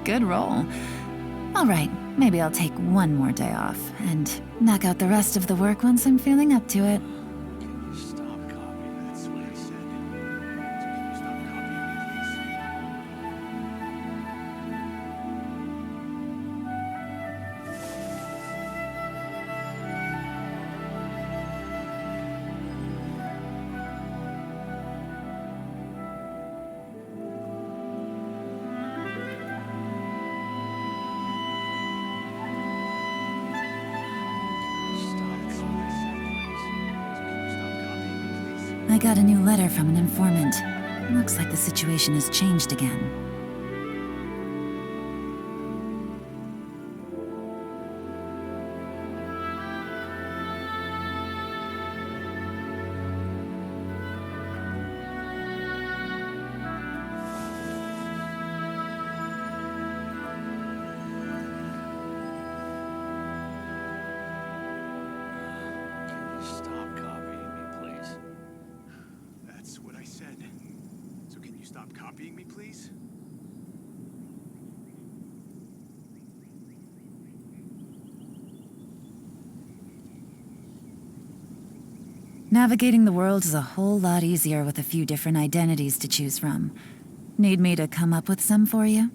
Good roll. All right, maybe I'll take one more day off and knock out the rest of the work once I'm feeling up to it. Can you stop copying? That's what I said. So can you stop copying me, please? I got a new letter from an informant. Looks like the situation has changed again. Can you stop copying me, please? That's what I said. So can you stop copying me, please? Navigating the world is a whole lot easier with a few different identities to choose from. Need me to come up with some for you?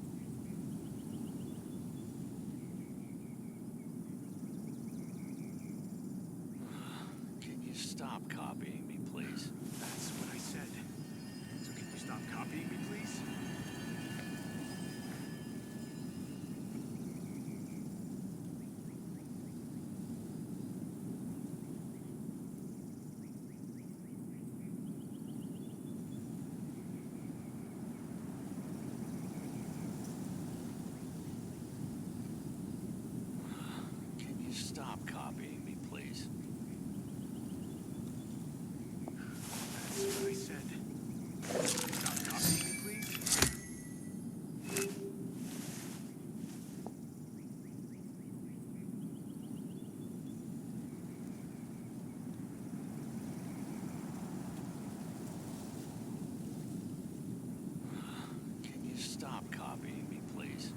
Can you stop copying me, please? That's what I said. So can you stop copying me, please? Can you stop copying me, please? That's what I said. Can you stop copying me, please? Can you stop copying me, please?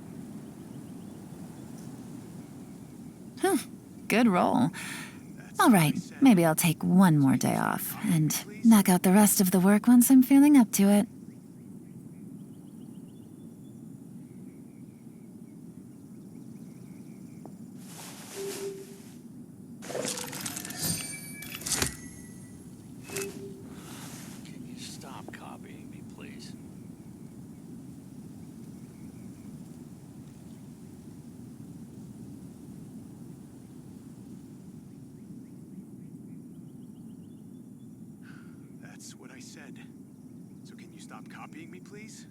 Good roll. All right, maybe I'll take one more day off and knock out the rest of the work once I'm feeling up to it. Can you stop copying me, please? That's what I said. So can you stop copying me, please?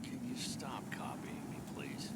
Can you stop copying me, please?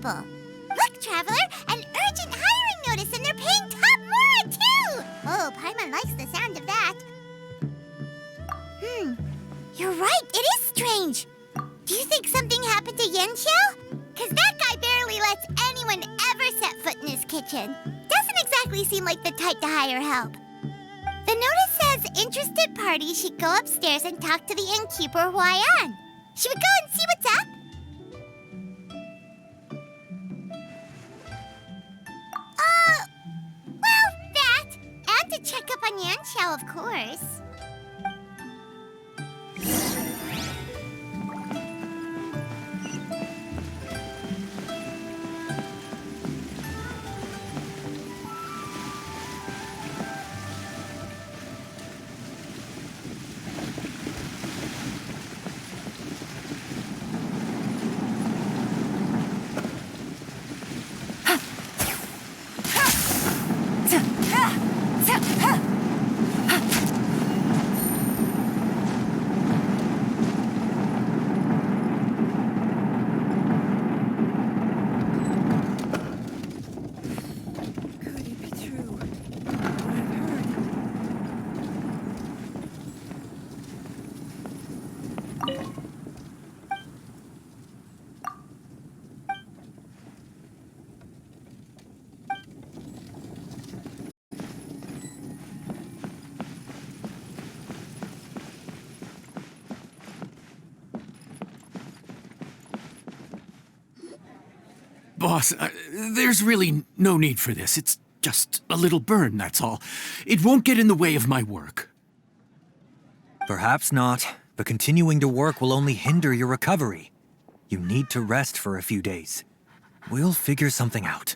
incredible. Look, Traveler, an urgent hiring notice, and they're paying top more, too! Oh, Paimon likes the sound of that. You're right, it is strange. Do you think something happened to Yenshao? Because that guy barely lets anyone ever set foot in his kitchen. Doesn't exactly seem like the type to hire help. The notice says interested parties should go upstairs and talk to the innkeeper Huayan. Should we go and see what's up? Well, that. And to check up on Yanxiao, of course. Could it be true? What I've heard. Boss, there's really no need for this. It's just a little burn, that's all. It won't get in the way of my work. Perhaps not, but continuing to work will only hinder your recovery. You need to rest for a few days. We'll figure something out.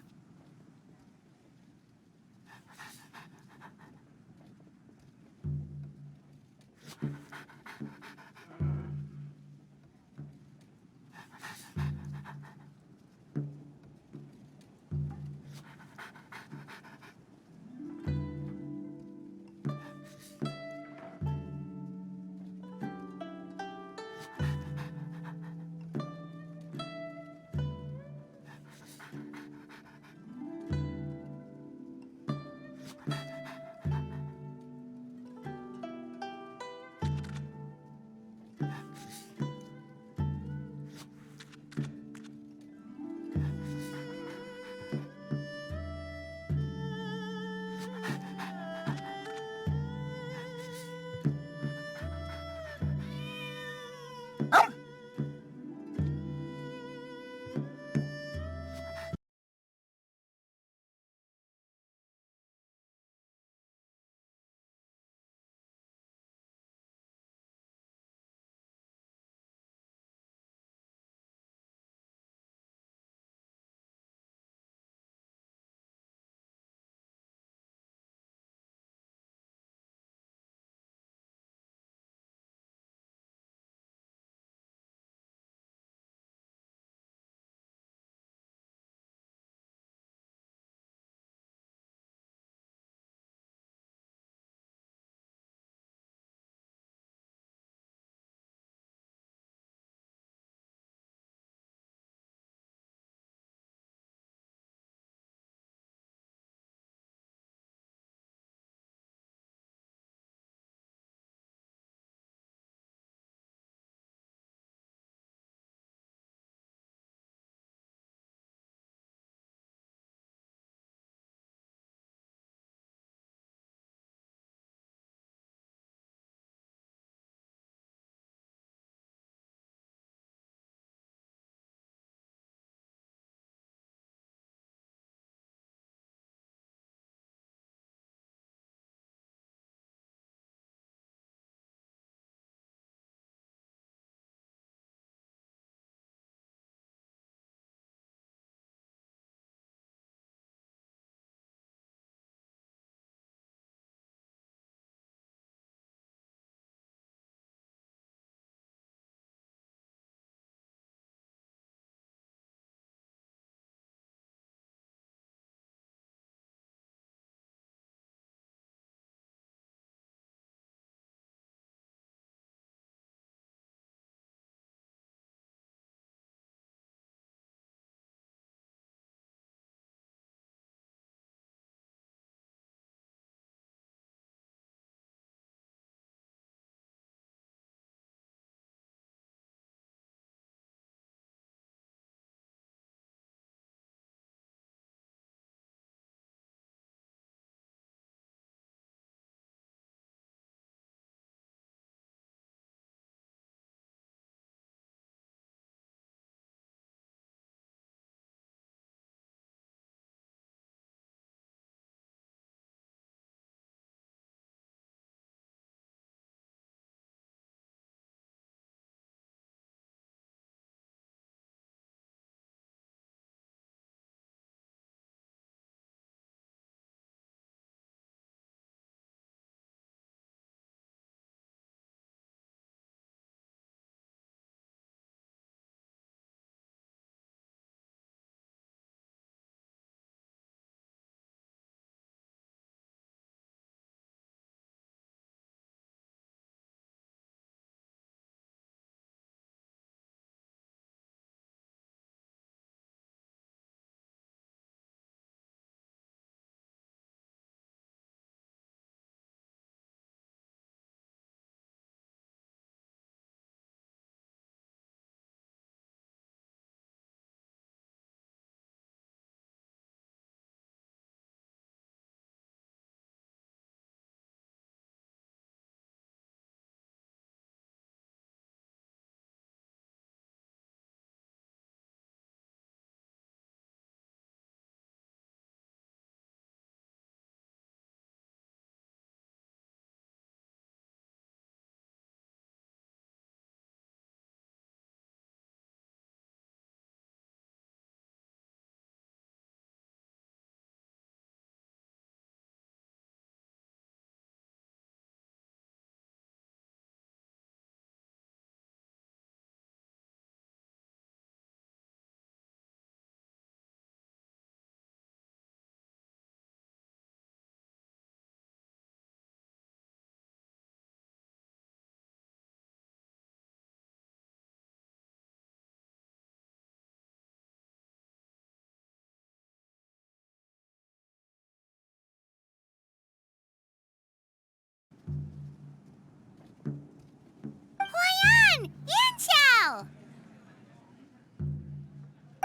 on! Yanxiao!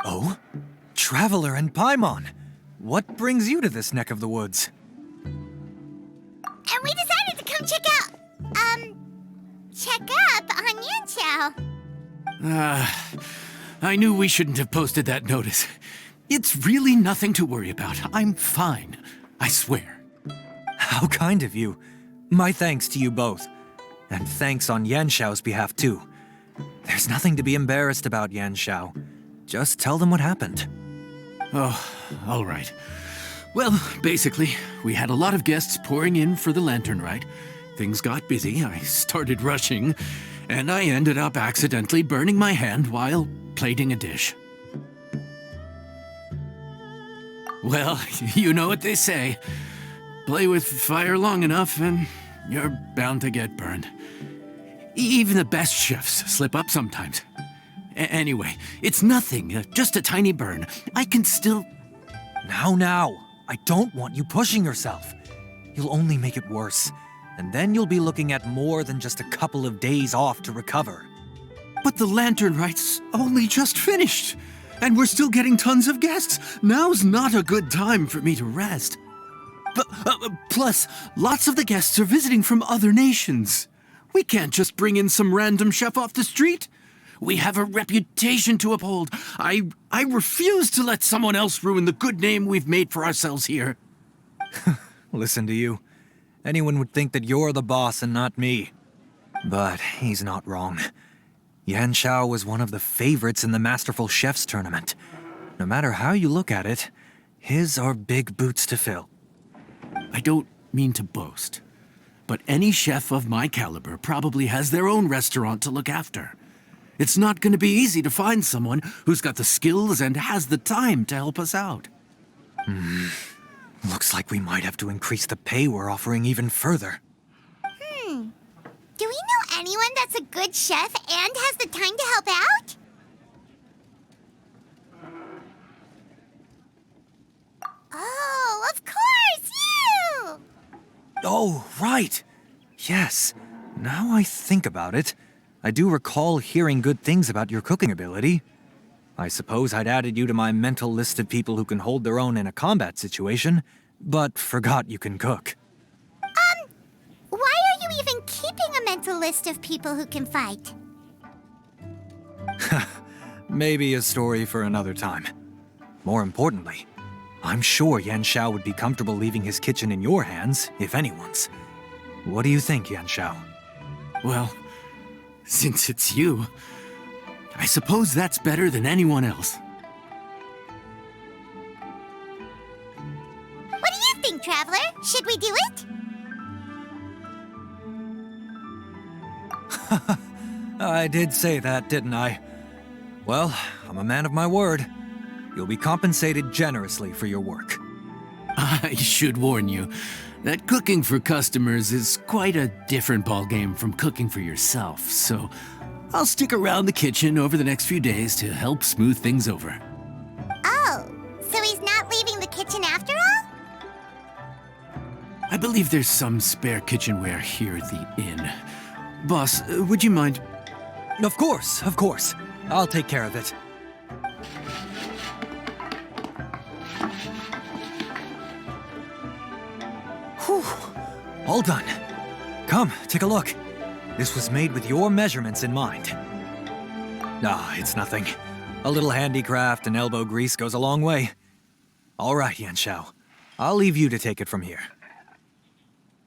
Oh? Traveler and Paimon! What brings you to this neck of the woods? And we decided to come check up on Yanxiao. I knew we shouldn't have posted that notice. It's really nothing to worry about. I'm fine. I swear. How kind of you. My thanks to you both. And thanks on Yanxiao's behalf, too. There's nothing to be embarrassed about, Yanxiao. Just tell them what happened. Oh, all right. Well, basically, we had a lot of guests pouring in for the lantern ride. Things got busy, I started rushing, and I ended up accidentally burning my hand while plating a dish. Well, you know what they say. Play with fire long enough and you're bound to get burned. Even the best chefs slip up sometimes. Anyway, it's nothing, just a tiny burn. I can still... Now, I don't want you pushing yourself. You'll only make it worse, and then you'll be looking at more than just a couple of days off to recover. But the lantern ride's only just finished, and we're still getting tons of guests. Now's not a good time for me to rest. Plus, lots of the guests are visiting from other nations. We can't just bring in some random chef off the street. We have a reputation to uphold. I refuse to let someone else ruin the good name we've made for ourselves here. Listen to you. Anyone would think that you're the boss and not me. But he's not wrong. Yanxiao was one of the favorites in the Masterful Chefs tournament. No matter how you look at it, his are big boots to fill. I don't mean to boast, but any chef of my caliber probably has their own restaurant to look after. It's not going to be easy to find someone who's got the skills and has the time to help us out. Looks like we might have to increase the pay we're offering even further. Do we know anyone that's a good chef and has the time to help out? Oh, of course, you! Oh, right. Yes. Now I think about it, I do recall hearing good things about your cooking ability. I suppose I'd added you to my mental list of people who can hold their own in a combat situation, but forgot you can cook. Why are you even keeping a mental list of people who can fight? Maybe a story for another time. More importantly, I'm sure Yanxiao would be comfortable leaving his kitchen in your hands, if anyone's. What do you think, Yanxiao? Well, since it's you, I suppose that's better than anyone else. What do you think, Traveler? Should we do it? I did say that, didn't I? Well, I'm a man of my word. You'll be compensated generously for your work. I should warn you that cooking for customers is quite a different ballgame from cooking for yourself, so I'll stick around the kitchen over the next few days to help smooth things over. Oh, so he's not leaving the kitchen after all? I believe there's some spare kitchenware here at the inn. Boss, would you mind? Of course, of course. I'll take care of it. Whew. All done. Come, take a look. This was made with your measurements in mind. Ah, it's nothing. A little handicraft and elbow grease goes a long way. All right, Yanxiao. I'll leave you to take it from here.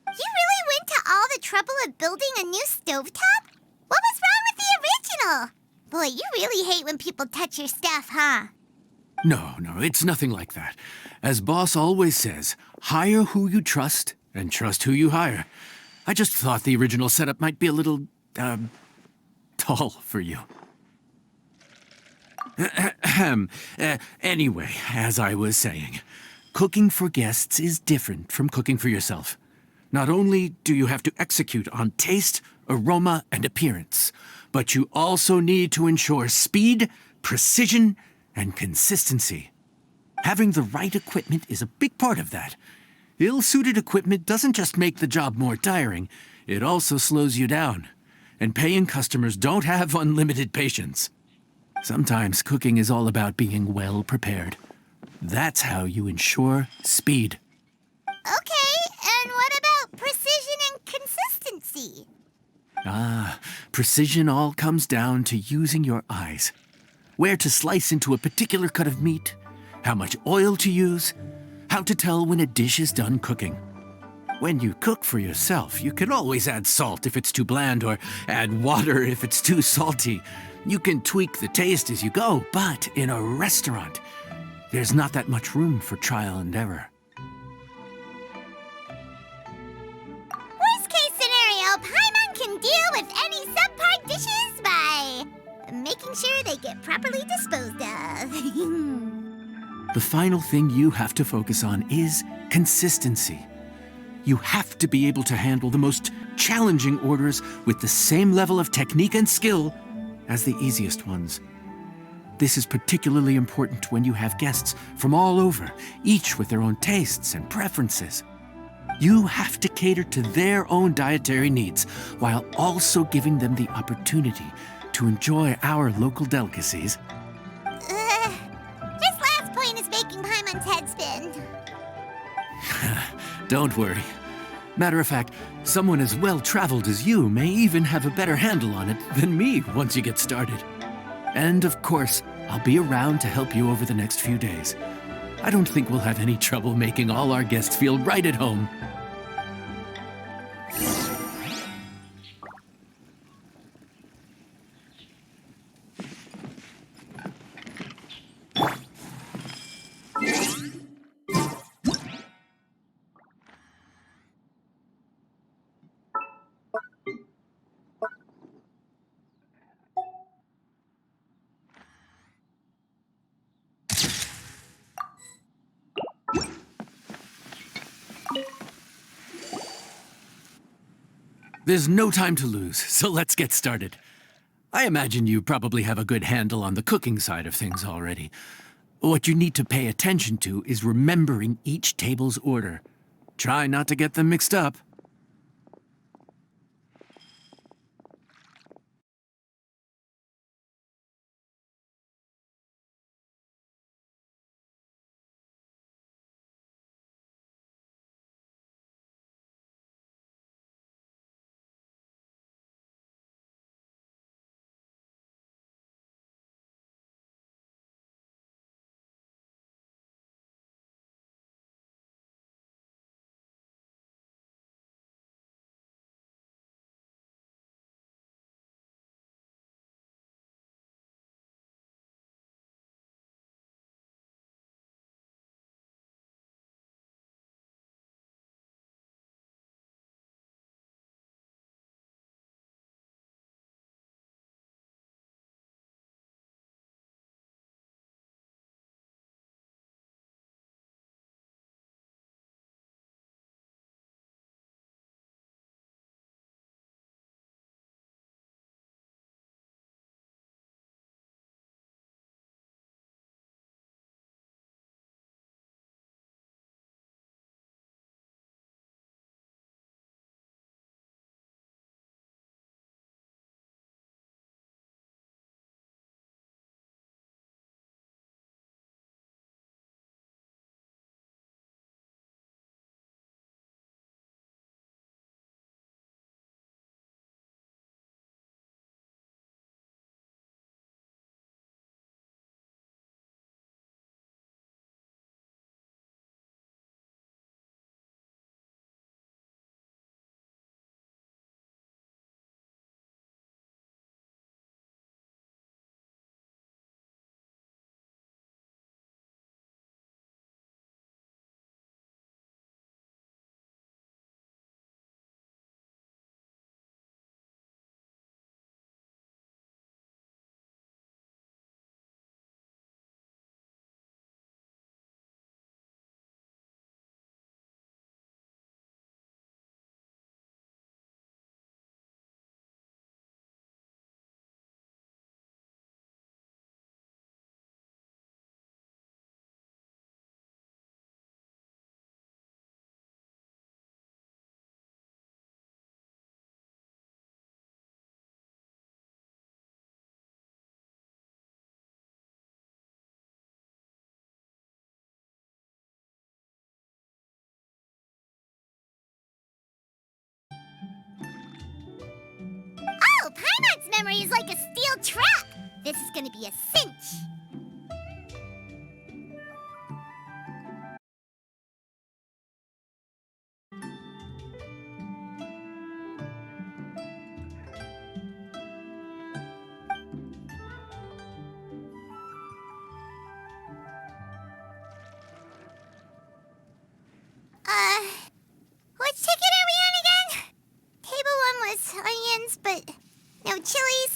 You really went to all the trouble of building a new stovetop? What was wrong with the original? Boy, you really hate when people touch your stuff, huh? No, it's nothing like that. As boss always says, hire who you trust and trust who you hire. I just thought the original setup might be a little, tall for you. Anyway, as I was saying, cooking for guests is different from cooking for yourself. Not only do you have to execute on taste, aroma, and appearance, but you also need to ensure speed, precision, and consistency. Having the right equipment is a big part of that. Ill-suited equipment doesn't just make the job more tiring, it also slows you down. and paying customers don't have unlimited patience. Sometimes cooking is all about being well prepared. That's how you ensure speed. Okay, and what about precision and consistency? Precision all comes down to using your eyes. Where to slice into a particular cut of meat, how much oil to use, how to tell when a dish is done cooking. When you cook for yourself, you can always add salt if it's too bland or add water if it's too salty. You can tweak the taste as you go, but in a restaurant, there's not that much room for trial and error. Worst case scenario, Paimon can deal with any subpar dishes by making sure they get properly disposed of. The final thing you have to focus on is consistency. You have to be able to handle the most challenging orders with the same level of technique and skill as the easiest ones. This is particularly important when you have guests from all over, each with their own tastes and preferences. You have to cater to their own dietary needs while also giving them the opportunity to enjoy our local delicacies. This last point is making Paimon's head spin. Don't worry. Matter of fact, someone as well-traveled as you may even have a better handle on it than me once you get started. And of course, I'll be around to help you over the next few days. I don't think we'll have any trouble making all our guests feel right at home. There's no time to lose, so let's get started. I imagine you probably have a good handle on the cooking side of things already. What you need to pay attention to is remembering each table's order. Try not to get them mixed up. memory is like a steel trap. This is gonna be a cinch. Which ticket are we on again? Table 1 was onions, but no chilies.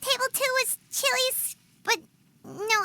Table 2 was chilies, but no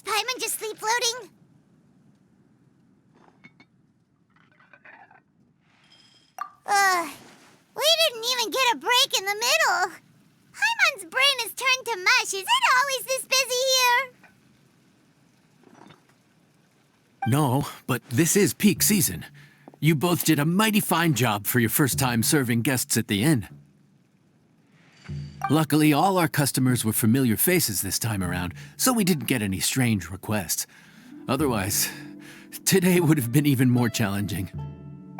Paimon just sleep floating? We didn't even get a break in the middle. Paimon's brain is turned to mush. Is it always this busy here? No, but this is peak season. You both did a mighty fine job for your first time serving guests at the inn. Luckily, all our customers were familiar faces this time around, so we didn't get any strange requests. Otherwise, today would have been even more challenging.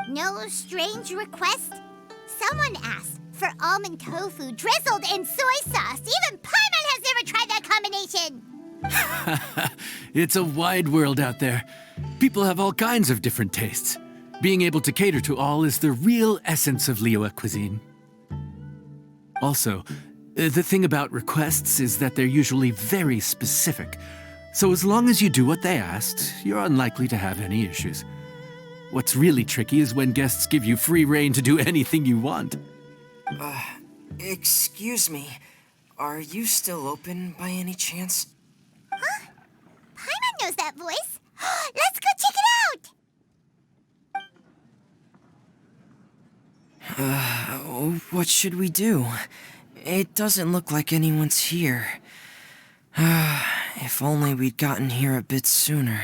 No strange request? Someone asked for almond tofu drizzled in soy sauce. Even Paimon has never tried that combination. It's a wide world out there. People have all kinds of different tastes. Being able to cater to all is the real essence of Liyue cuisine. Also, the thing about requests is that they're usually very specific. So as long as you do what they asked, you're unlikely to have any issues. What's really tricky is when guests give you free rein to do anything you want. Excuse me. Are you still open by any chance? Huh? Paimon knows that voice. Let's go check it out! What should we do? It doesn't look like anyone's here. If only we'd gotten here a bit sooner.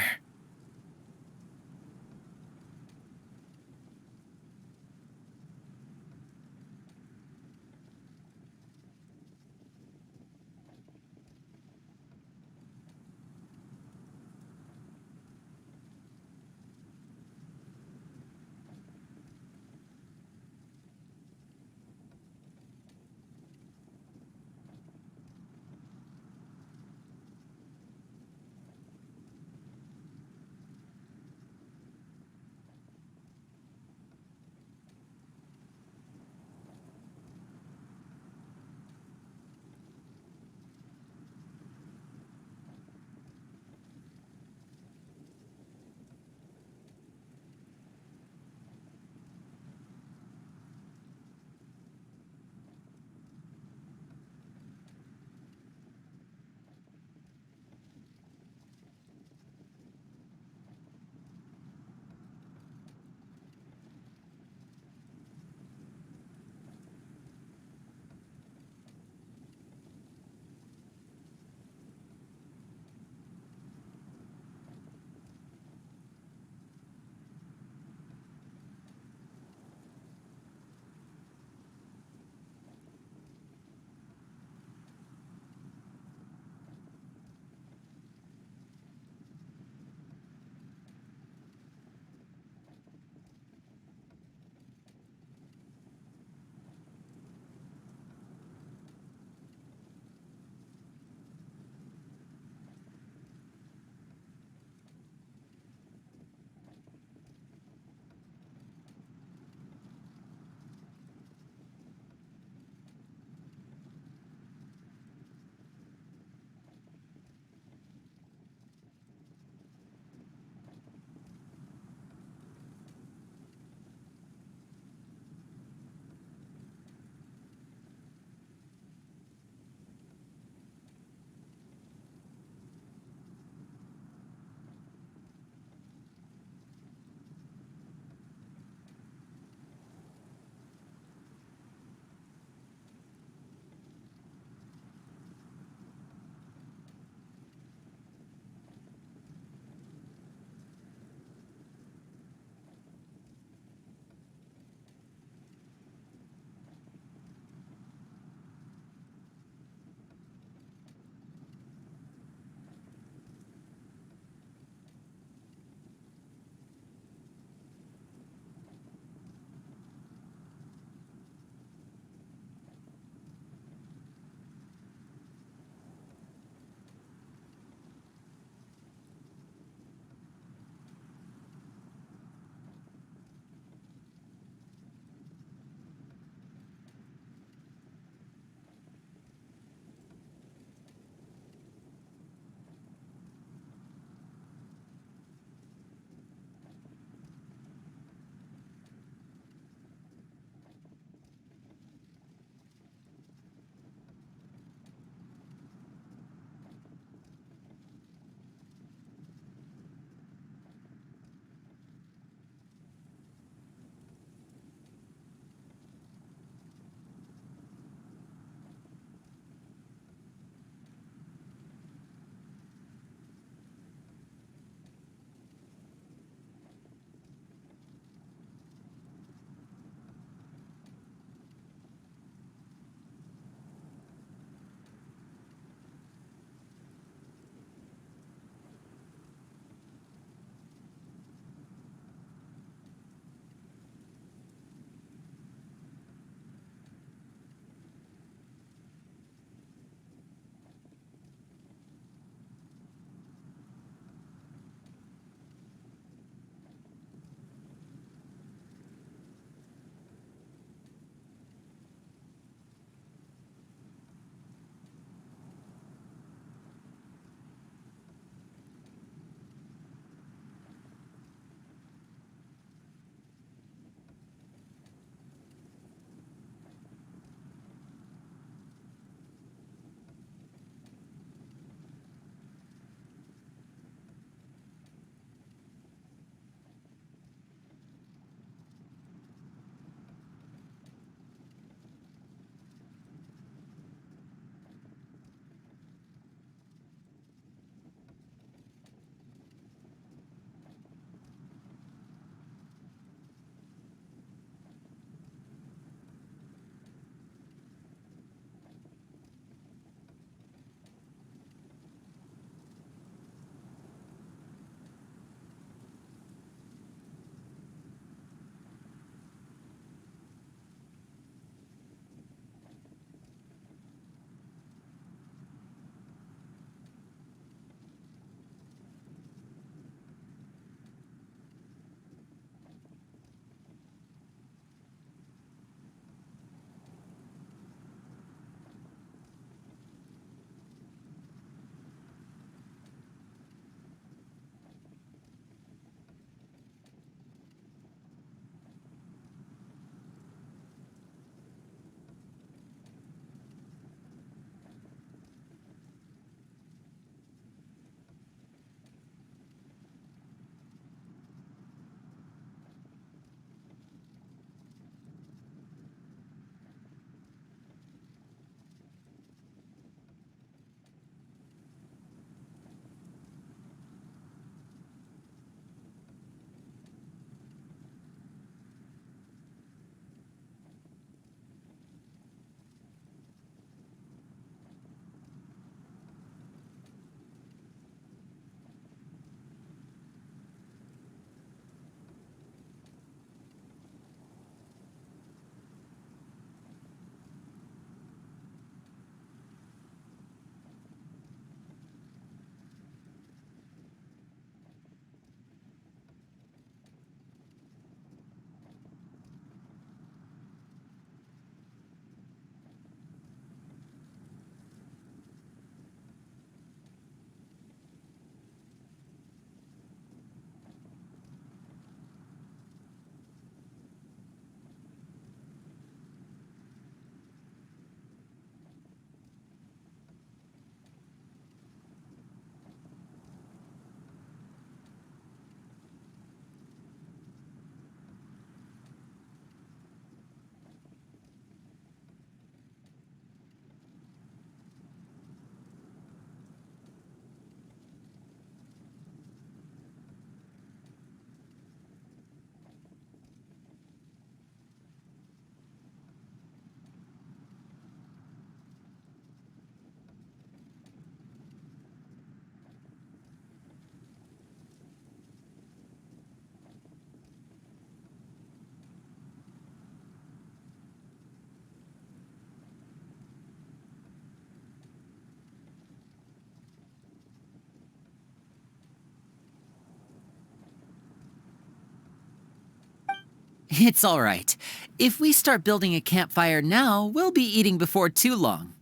It's all right. If we start building a campfire now, we'll be eating before too long.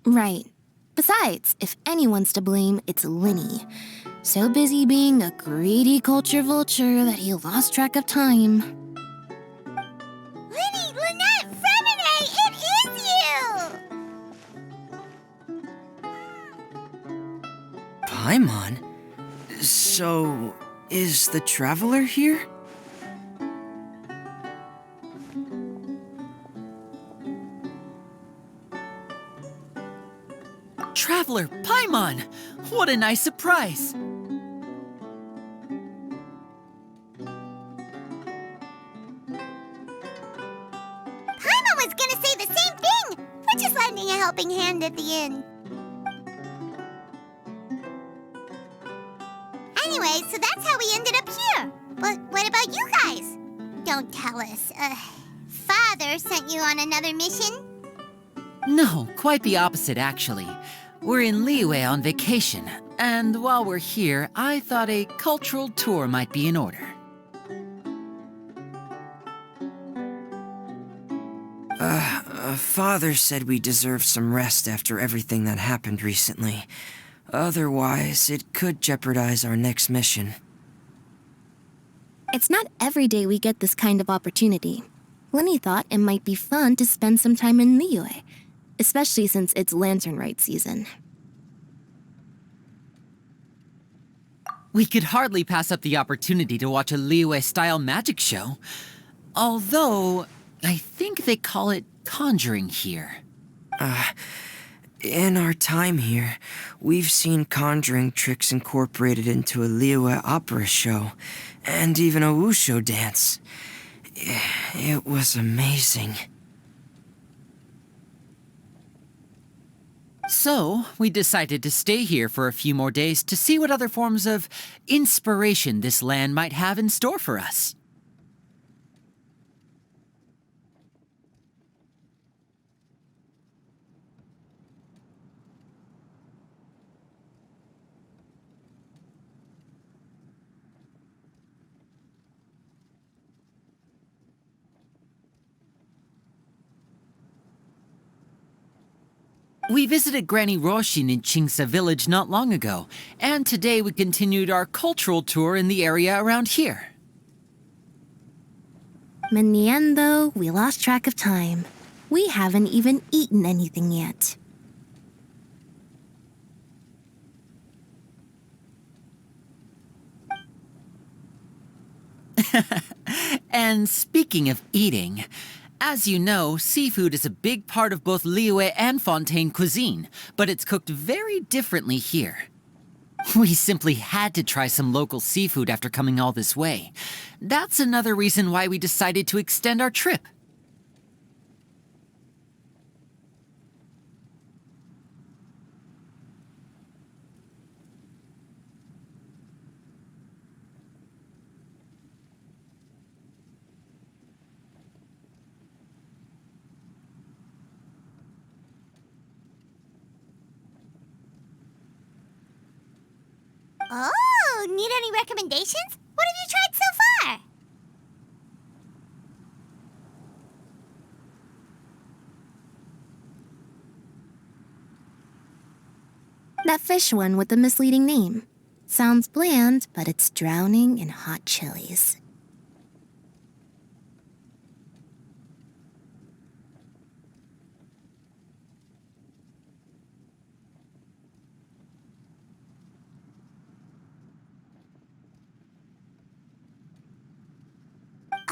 Right. Besides, if anyone's to blame, it's Linny. So busy being a greedy culture vulture that he lost track of time. Linny, Lynette, Fremine, it is you! Paimon? So, is the Traveler here? Traveler, Paimon! What a nice surprise! Paimon was gonna say the same thing! We're just lending a helping hand at the end. Anyway, so that's how we ended up here. But what about you guys? Don't tell us. Father sent you on another mission? No, quite the opposite, actually. We're in Liyue on vacation, and while we're here, I thought a cultural tour might be in order. Father said we deserve some rest after everything that happened recently. Otherwise, it could jeopardize our next mission. It's not every day we get this kind of opportunity. Lenny thought it might be fun to spend some time in Liyue, especially since it's Lantern Rite season. We could hardly pass up the opportunity to watch a Liyue-style magic show. Although, I think they call it conjuring here. In our time here, we've seen conjuring tricks incorporated into a Liyue opera show, and even a wushu dance. It was amazing. So, we decided to stay here for a few more days to see what other forms of inspiration this land might have in store for us. We visited Granny Roshin in Chingsa village not long ago, and today we continued our cultural tour in the area around here. In the end, though, we lost track of time. We haven't even eaten anything yet. And speaking of eating, as you know, seafood is a big part of both Liyue and Fontaine cuisine, but it's cooked very differently here. We simply had to try some local seafood after coming all this way. That's another reason why we decided to extend our trip. Oh, need any recommendations? What have you tried so far? That fish one with the misleading name. Sounds bland, but it's drowning in hot chilies.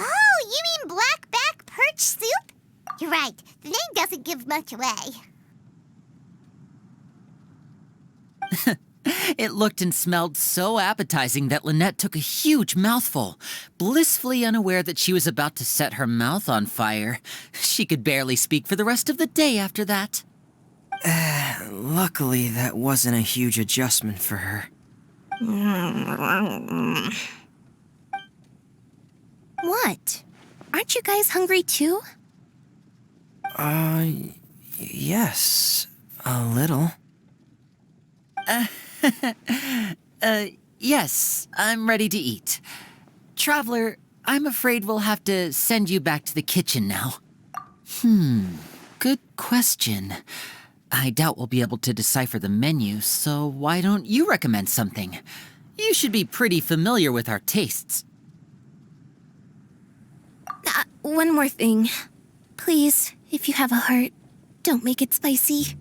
Oh, you mean blackback perch soup? You're right, the name doesn't give much away. It looked and smelled so appetizing that Lynette took a huge mouthful, blissfully unaware that she was about to set her mouth on fire. She could barely speak for the rest of the day after that. Luckily, that wasn't a huge adjustment for her. What? Aren't you guys hungry too? Yes, a little. Yes, I'm ready to eat. Traveler, I'm afraid we'll have to send you back to the kitchen now. Good question. I doubt we'll be able to decipher the menu, so why don't you recommend something? You should be pretty familiar with our tastes. One more thing. Please, if you have a heart, don't make it spicy.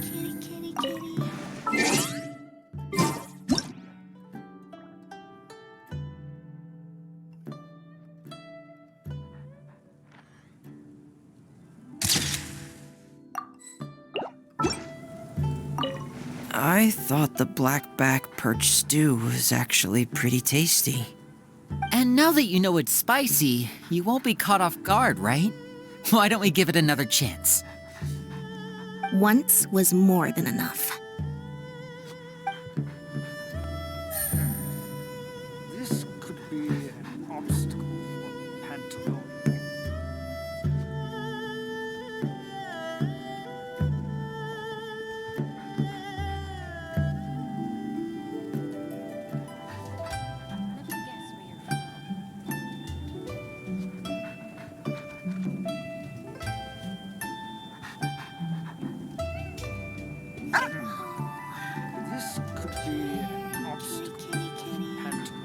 Kitty, kitty, kitty. I thought the blackback perch stew was actually pretty tasty. And now that you know it's spicy, you won't be caught off guard, right? Why don't we give it another chance? Once was more than enough. This could be an obstacle for Pantaloon. This could be an obstacle for Pantaloon.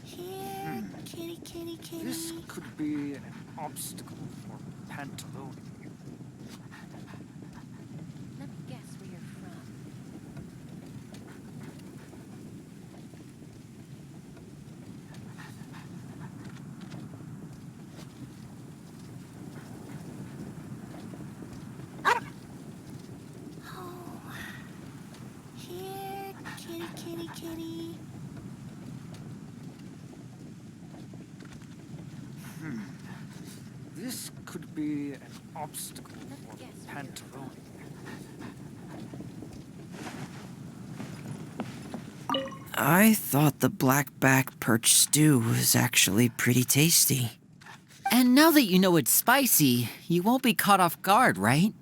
Here, kitty, kitty, kitty. This could be an obstacle for Pantaloon. Let me guess where you're from. Here, kitty, kitty, kitty. This could be an obstacle for guess where you're Pantaloon. I thought the blackback perch stew was actually pretty tasty. And now that you know it's spicy, you won't be caught off guard, right?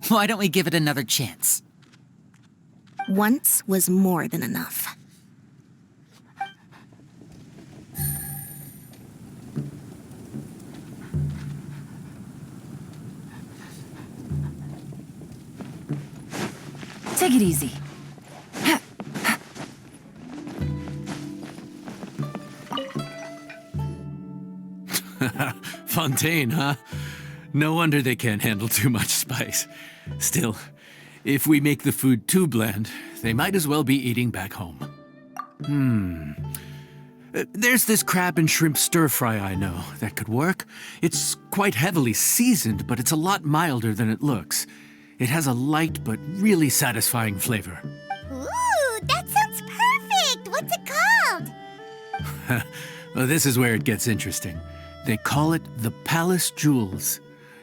Why don't we give it another chance? Once was more than enough. Take it easy. Fontaine, huh? No wonder they can't handle too much spice. Still, if we make the food too bland, they might as well be eating back home. There's this crab and shrimp stir-fry I know that could work. It's quite heavily seasoned, but it's a lot milder than it looks. It has a light but really satisfying flavor. Ooh, that sounds perfect! What's it called? Well, this is where it gets interesting. They call it the Palace Jewels.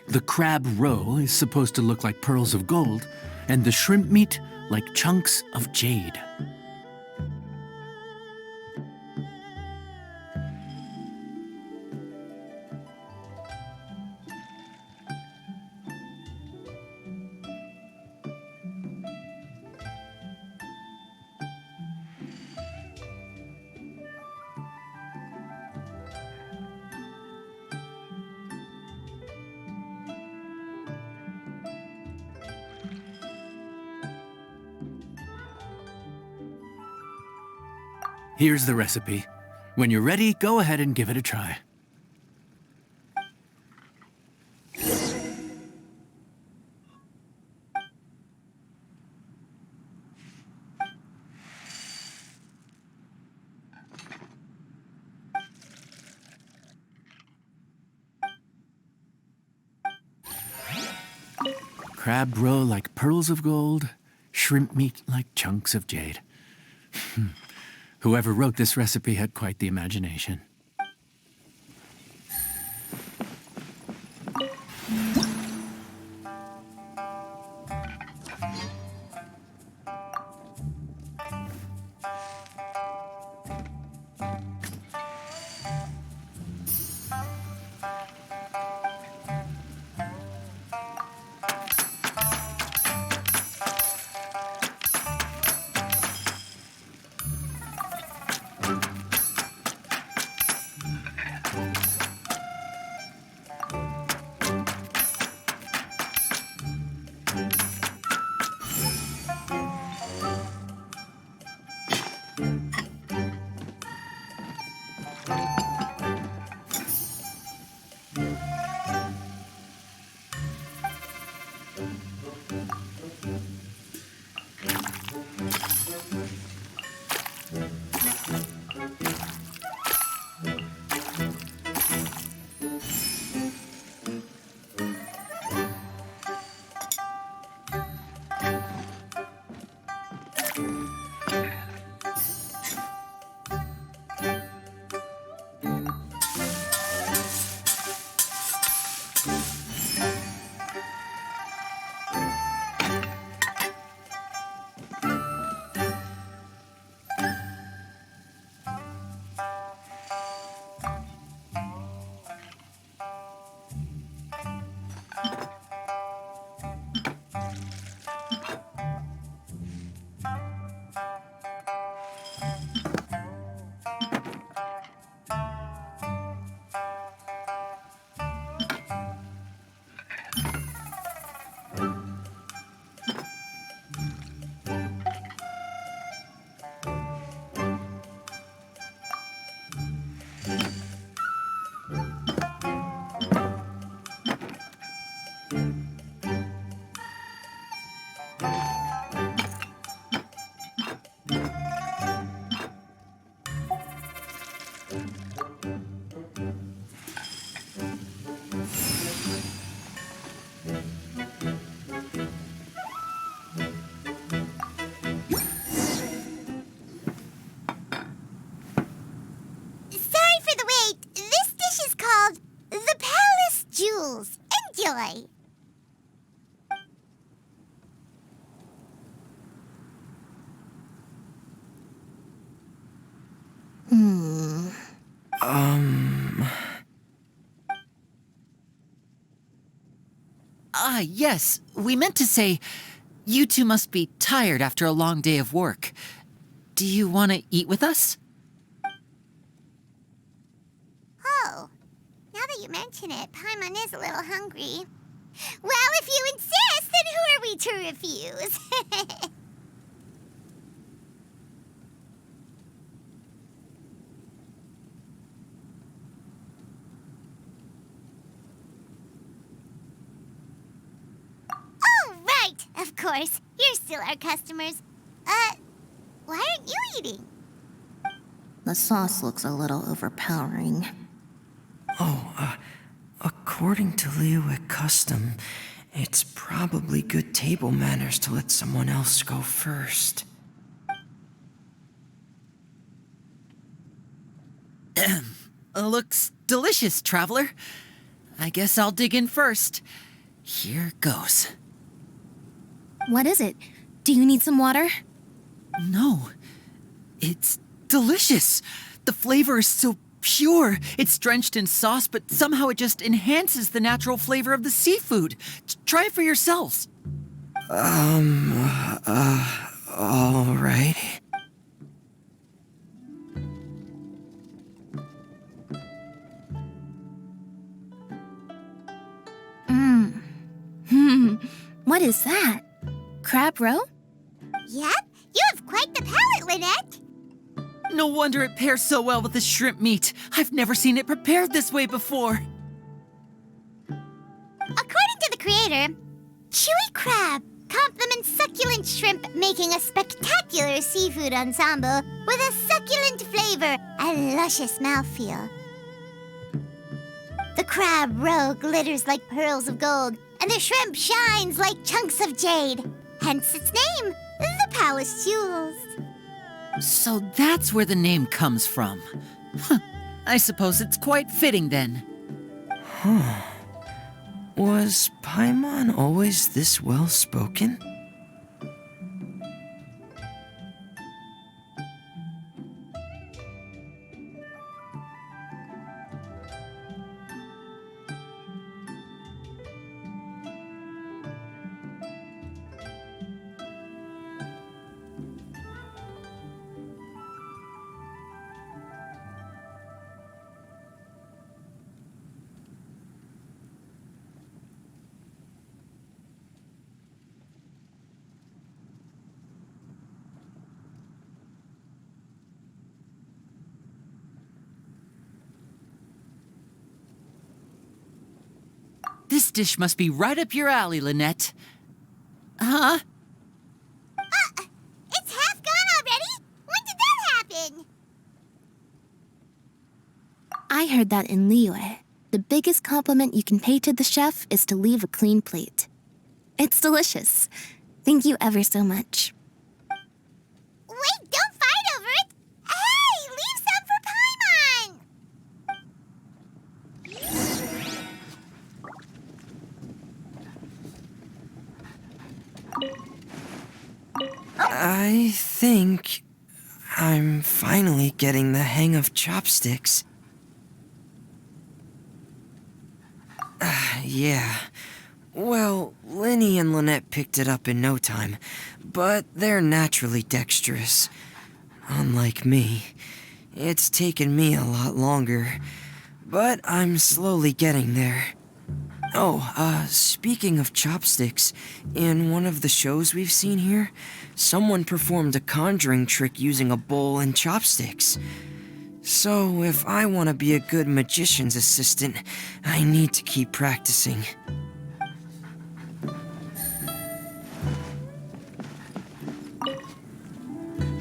The crab roe is supposed to look like pearls of gold, and the shrimp meat like chunks of jade. Here's the recipe. When you're ready, go ahead and give it a try. Crab roe like pearls of gold, Shrimp meat like chunks of jade. Whoever wrote this recipe had quite the imagination. Sorry for the wait. This dish is called the Palace Jewels. Enjoy. Yes, we meant to say, you two must be tired after a long day of work. Do you want to eat with us? Oh, now that you mention it, Paimon is a little hungry. Well, if you insist, then who are we to refuse? Oh, right, of course. You're still our customers. Why aren't you eating? The sauce looks a little overpowering. According to Liyue custom, it's probably good table manners to let someone else go first. Looks delicious, traveler. I guess I'll dig in first. Here goes. What is it? Do you need some water? No, it's delicious. The flavor is so pure. It's drenched in sauce, but somehow it just enhances the natural flavor of the seafood. Try it for yourselves. All right. What is that? Crab roe? Yep, you have quite the palate, Lynette. No wonder it pairs so well with the shrimp meat. I've never seen it prepared this way before. According to the creator, chewy crab complements succulent shrimp, making a spectacular seafood ensemble with a succulent flavor and luscious mouthfeel. The crab roe glitters like pearls of gold, and the shrimp shines like chunks of jade. Hence its name, the Palace Jewels. So that's where the name comes from. Huh. I suppose it's quite fitting then. Was Paimon always this well-spoken? This dish must be right up your alley, Lynette. Huh? It's half gone already? When did that happen? I heard that in Liyue. The biggest compliment you can pay to the chef is to leave a clean plate. It's delicious. Thank you ever so much. Wait, don't fight over it! Hey, leave some for Paimon! I think I'm finally getting the hang of chopsticks. Yeah. Well, Linny and Lynette picked it up in no time, but they're naturally dexterous. Unlike me, it's taken me a lot longer, but I'm slowly getting there. Oh, speaking of chopsticks, in one of the shows we've seen here, someone performed a conjuring trick using a bowl and chopsticks. So, if I want to be a good magician's assistant, I need to keep practicing.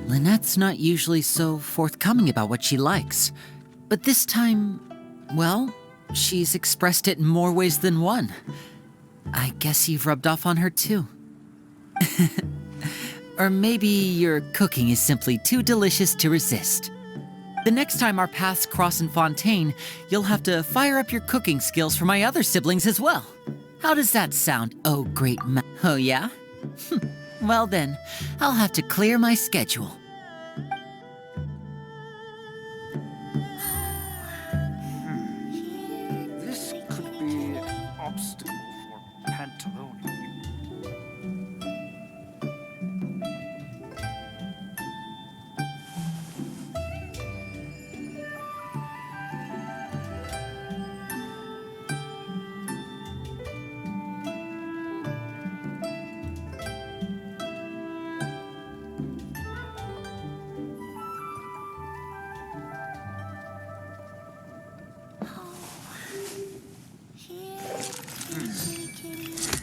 Lynette's not usually so forthcoming about what she likes. But this time, well, she's expressed it in more ways than one. I guess you've rubbed off on her too. Or maybe your cooking is simply too delicious to resist. The next time our paths cross in Fontaine, you'll have to fire up your cooking skills for my other siblings as well. How does that sound, oh great Oh yeah? Well then, I'll have to clear my schedule. This could be an obstacle for Pantalone.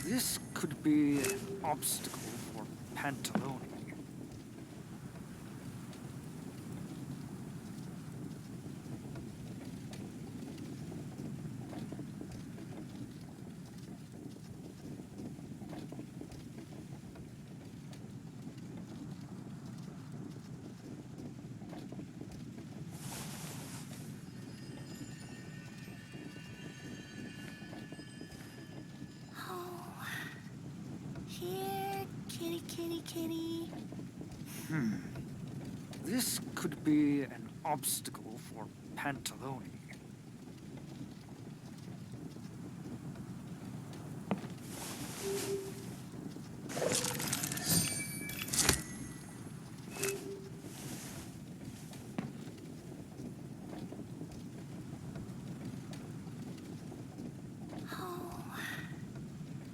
This could be an obstacle for Pantalone. Here, kitty, kitty, kitty. This could be an obstacle for Pantalone.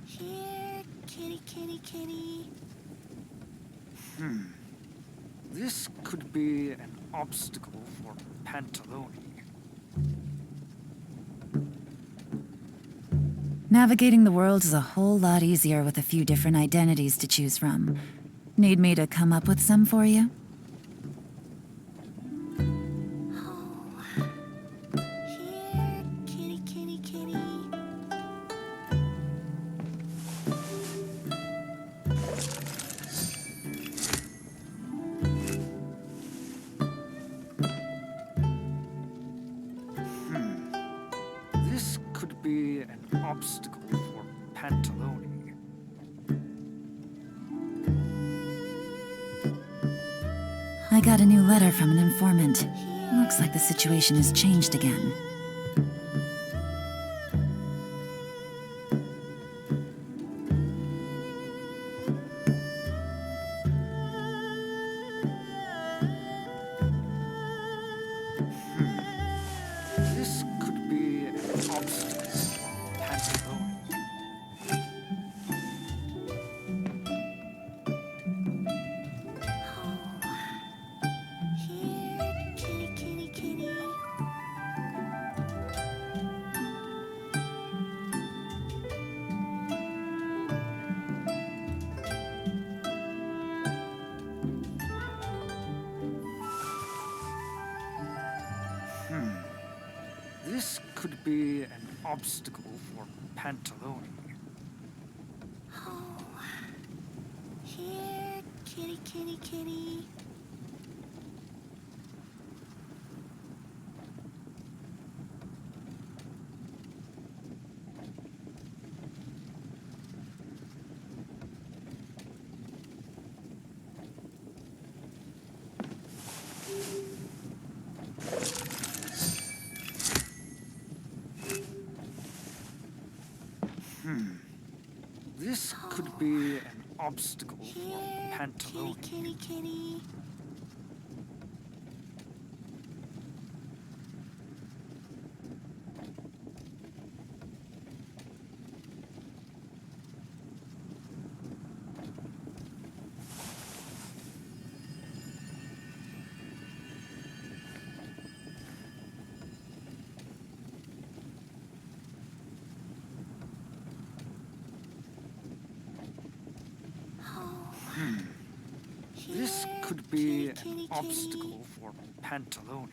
Here, kitty, kitty, kitty. This could be an obstacle for Pantalone. Navigating the world is a whole lot easier with a few different identities to choose from. Need me to come up with some for you? Here, kitty, kitty, kitty. obstacle for Pantalone. I got a new letter from an informant. Looks like the situation has changed again. This could be an obstacle for Pantalone. Here, kitty, kitty, kitty. This could be an obstacle for Pantalone. Oh, here, kitty, kitty, kitty. This could be an obstacle for Here, Pantalone. kitty, kitty, kitty. This Here, could be kitty, an kitty, obstacle for Pantalone.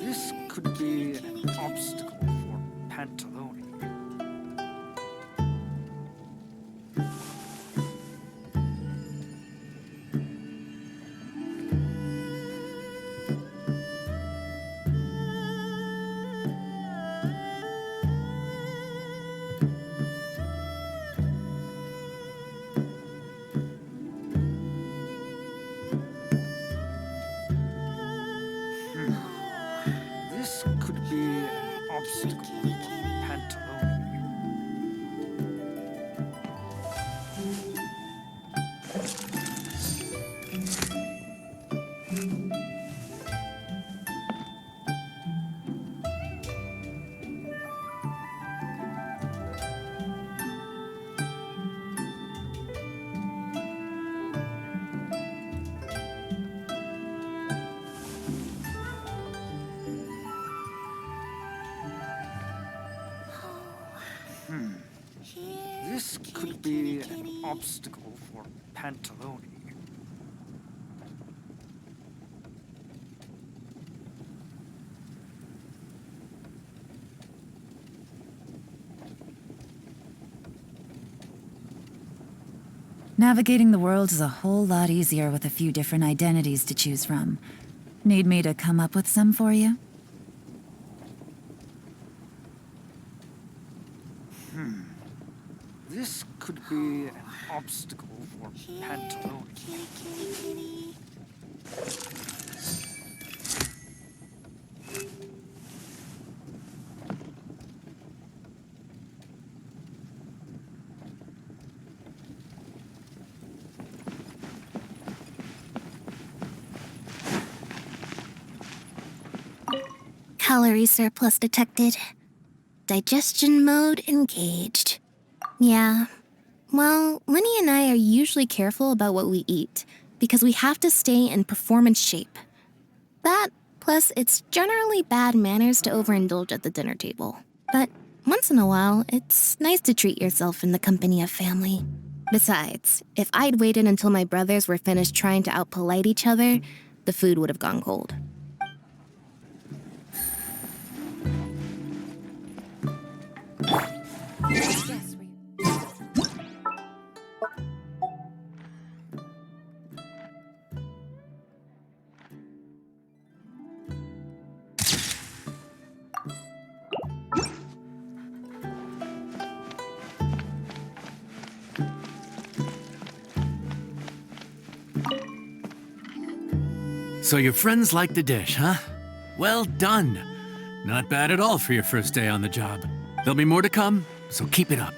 This could be an obstacle for Pantalone. This could be an obstacle for Pantalone. Here, This kitty, could be kitty, an kitty. obstacle for Pantalone. Navigating the world is a whole lot easier with a few different identities to choose from. Need me to come up with some for you? This could be an obstacle for Here, Pantalone. kitty, kitty, kitty. Calorie surplus detected. Digestion mode engaged. Yeah. Well, Lenny and I are usually careful about what we eat because we have to stay in performance shape. That, plus it's generally bad manners to overindulge at the dinner table. But once in a while, it's nice to treat yourself in the company of family. Besides, if I'd waited until my brothers were finished trying to outpolite each other, the food would have gone cold. Yes, we. So your friends like the dish, huh? Well done. Not bad at all for your first day on the job. There'll be more to come, so keep it up.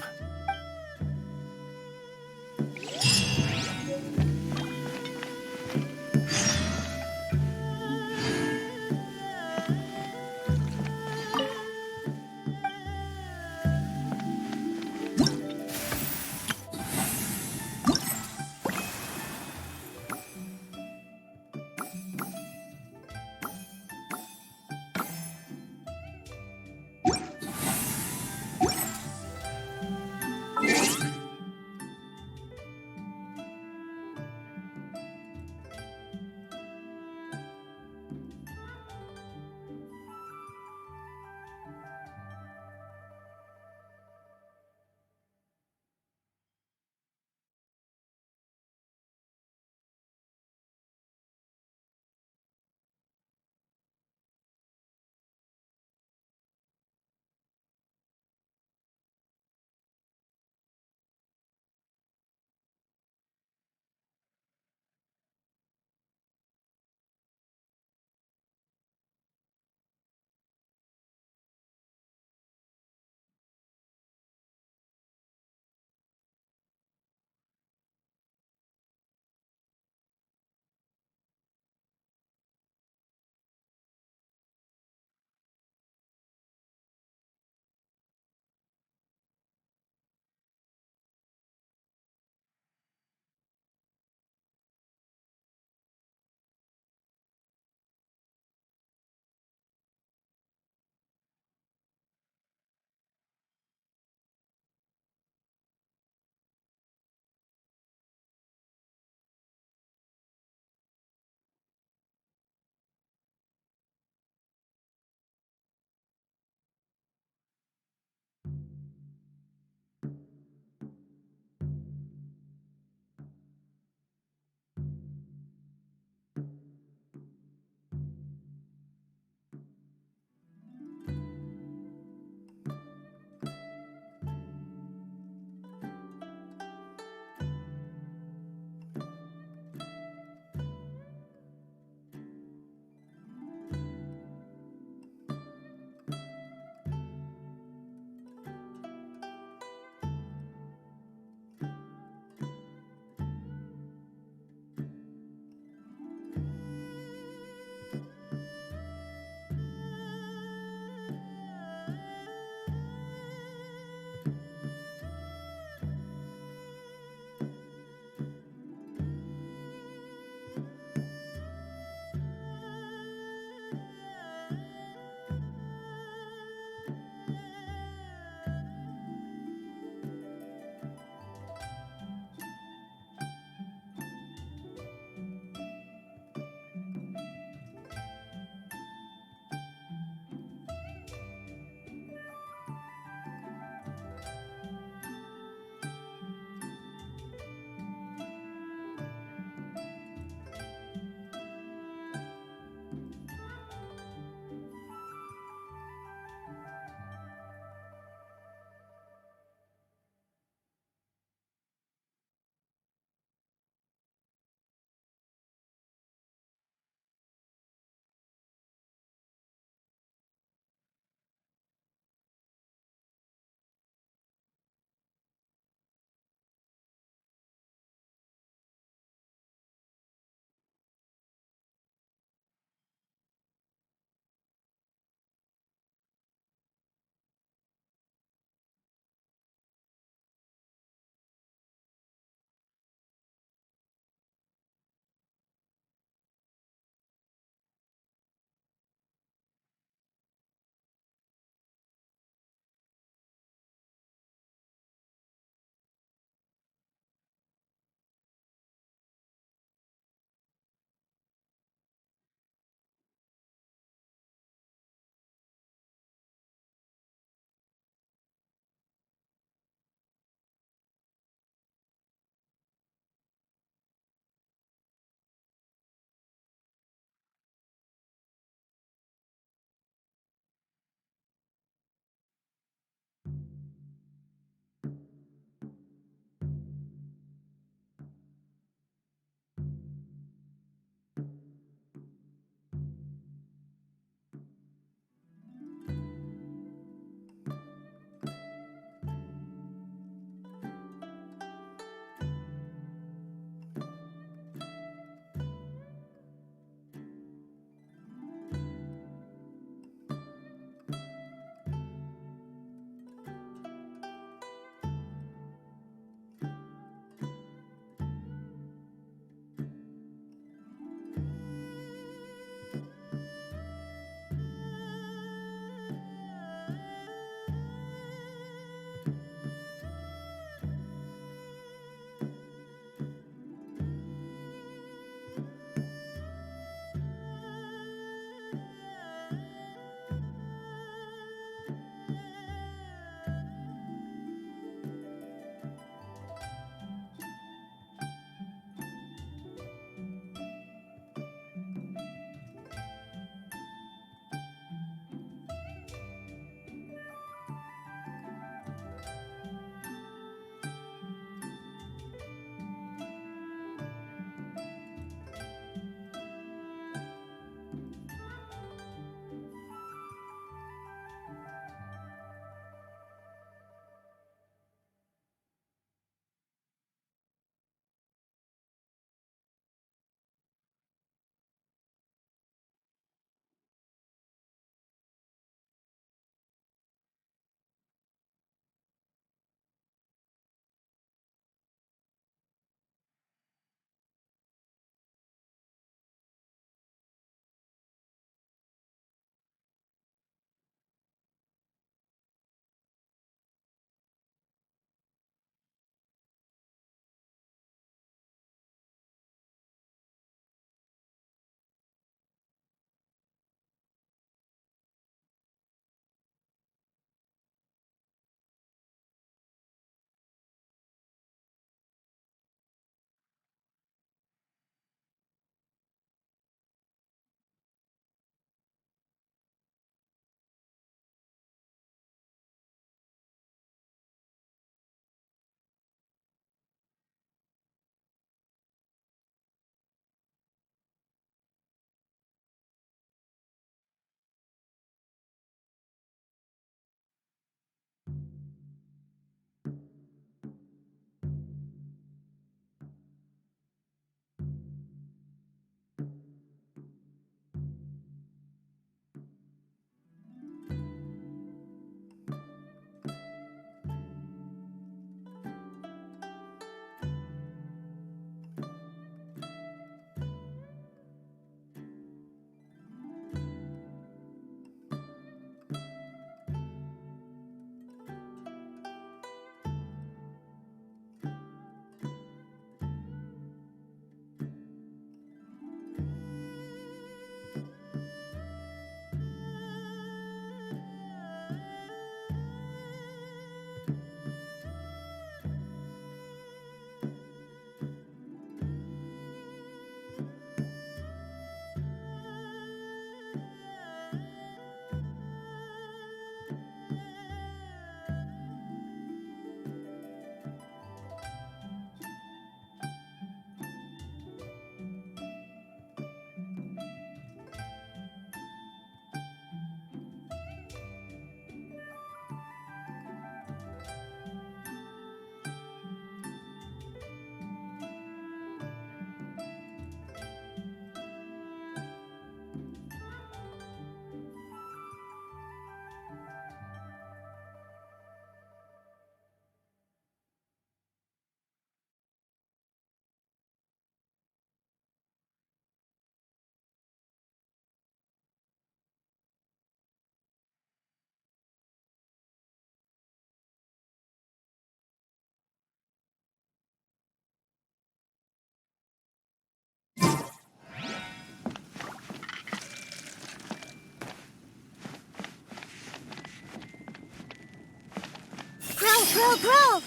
Grow.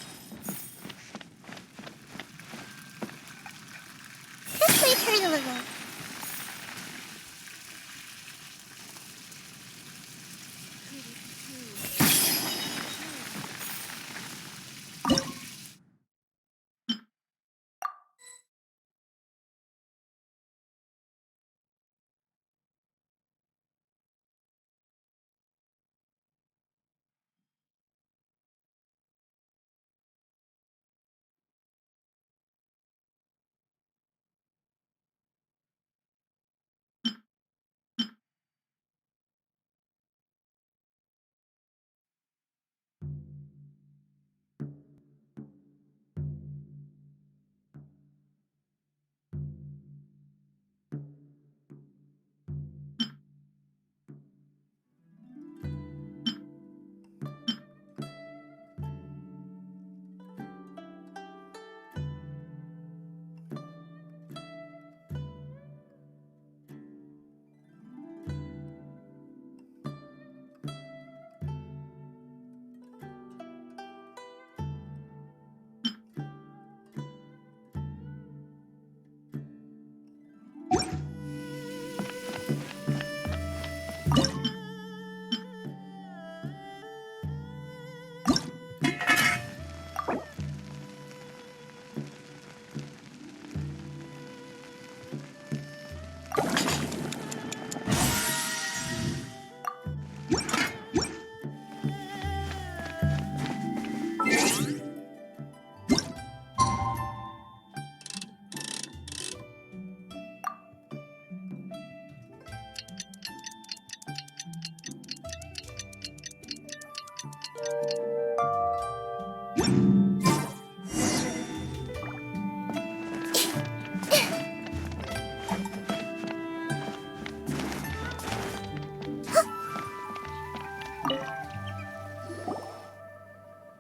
This way, turn a little.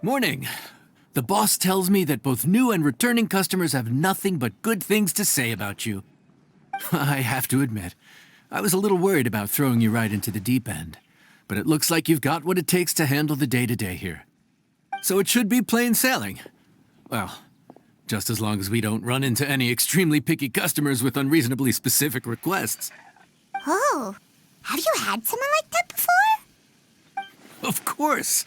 Morning. The boss tells me that both new and returning customers have nothing but good things to say about you. I have to admit, I was a little worried about throwing you right into the deep end, but it looks like you've got what it takes to handle the day-to-day here. So it should be plain sailing. Well, just as long as we don't run into any extremely picky customers with unreasonably specific requests. Oh, have you had someone like that before? Of course!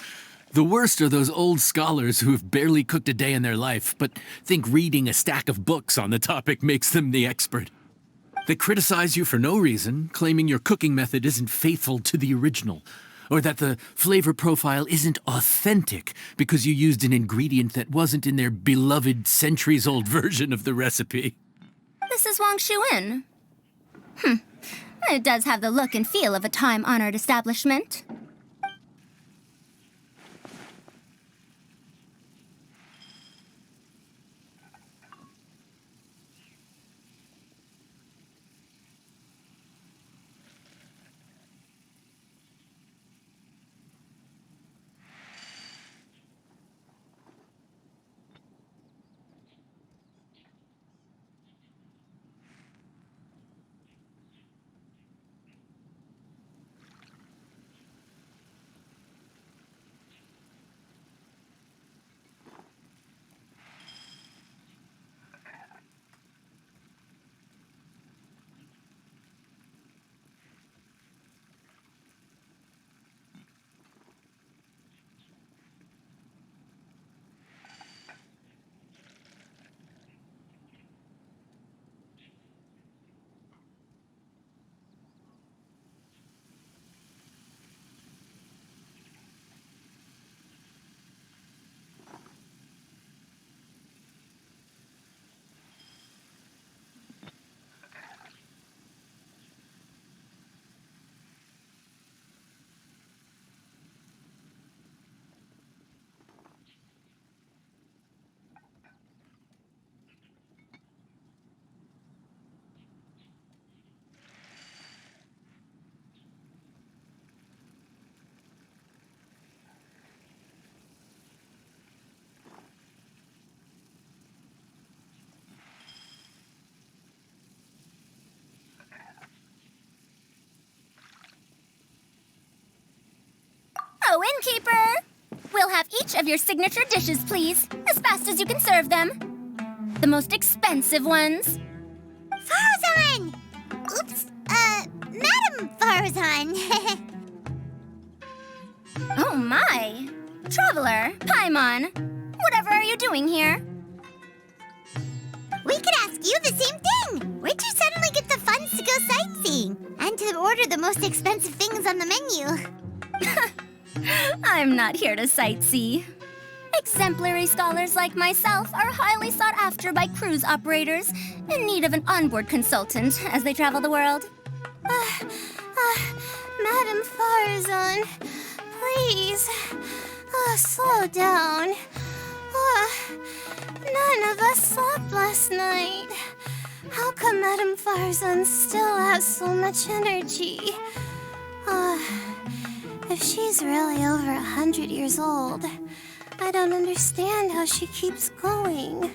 The worst are those old scholars who have barely cooked a day in their life, but think reading a stack of books on the topic makes them the expert. They criticize you for no reason, claiming your cooking method isn't faithful to the original, or that the flavor profile isn't authentic because you used an ingredient that wasn't in their beloved centuries-old version of the recipe. This is Wang Shuin. It does have the look and feel of a time-honored establishment. Oh, innkeeper! We'll We'll have each of your signature dishes, please, as fast as you can serve them. The most expensive ones. Farazan! Oops, Madam Farazan. Oh my! Traveler, Paimon, whatever are you doing here? We could ask you the same thing. Where'd you suddenly get the funds to go sightseeing? And to order the most expensive things on the menu? I'm not here to sightsee. Exemplary scholars like myself are highly sought after by cruise operators in need of an onboard consultant as they travel the world. Madam Farazan, please, slow down. None of us slept last night. How come Madam Farazan still has so much energy? If she's really over 100 years old, I don't understand how she keeps going.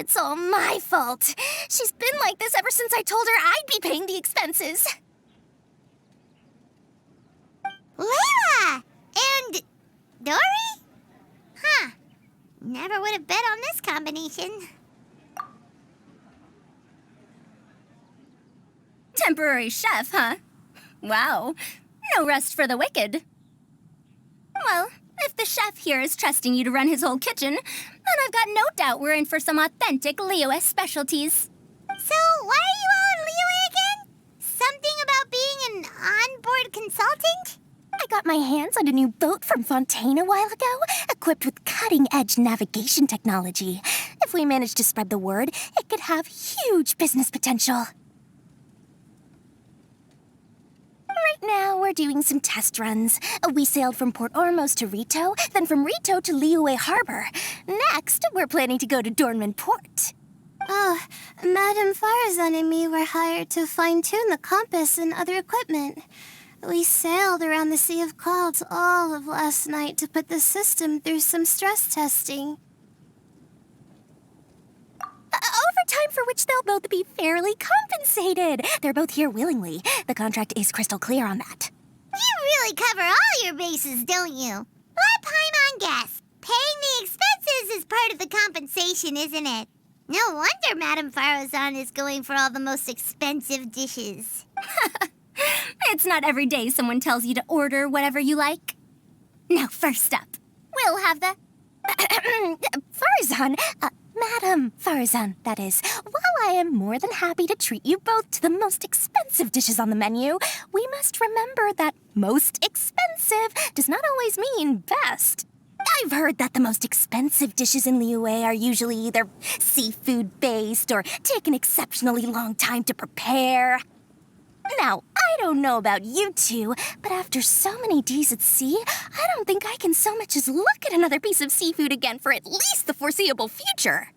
It's all my fault. She's been like this ever since I told her I'd be paying the expenses. Layla! And Dory? Huh. Never would have bet on this combination. Temporary chef, huh? Wow. No rest for the wicked. Well, if the chef here is trusting you to run his whole kitchen, then I've got no doubt we're in for some authentic Liyue specialties. So, why are you all in Liyue again? Something about being an onboard consultant? I got my hands on a new boat from Fontaine a while ago, equipped with cutting-edge navigation technology. If we manage to spread the word, it could have huge business potential. Right now, we're doing some test runs. We sailed from Port Ormos to Rito, then from Rito to Liyue Harbor. Next, we're planning to go to Dornman Port. Oh, Madame Farazan and me were hired to fine-tune the compass and other equipment. We sailed around the Sea of Clouds all of last night to put the system through some stress testing. Overtime for which they'll both be fairly compensated. They're both here willingly. The contract is crystal clear on that. You really cover all your bases, don't you? Let Paimon guess. Paying the expenses is part of the compensation, isn't it? No wonder Madame Farazan is going for all the most expensive dishes. It's not every day someone tells you to order whatever you like. Now, first up, we'll have the... Farazan, Madame Farazan, that is. While I am more than happy to treat you both to the most expensive dishes on the menu, we must remember that most expensive does not always mean best. I've heard that the most expensive dishes in Liyue are usually either seafood-based or take an exceptionally long time to prepare. Now, I don't know about you two, but after so many days at sea, I don't think I can so much as look at another piece of seafood again for at least the foreseeable future.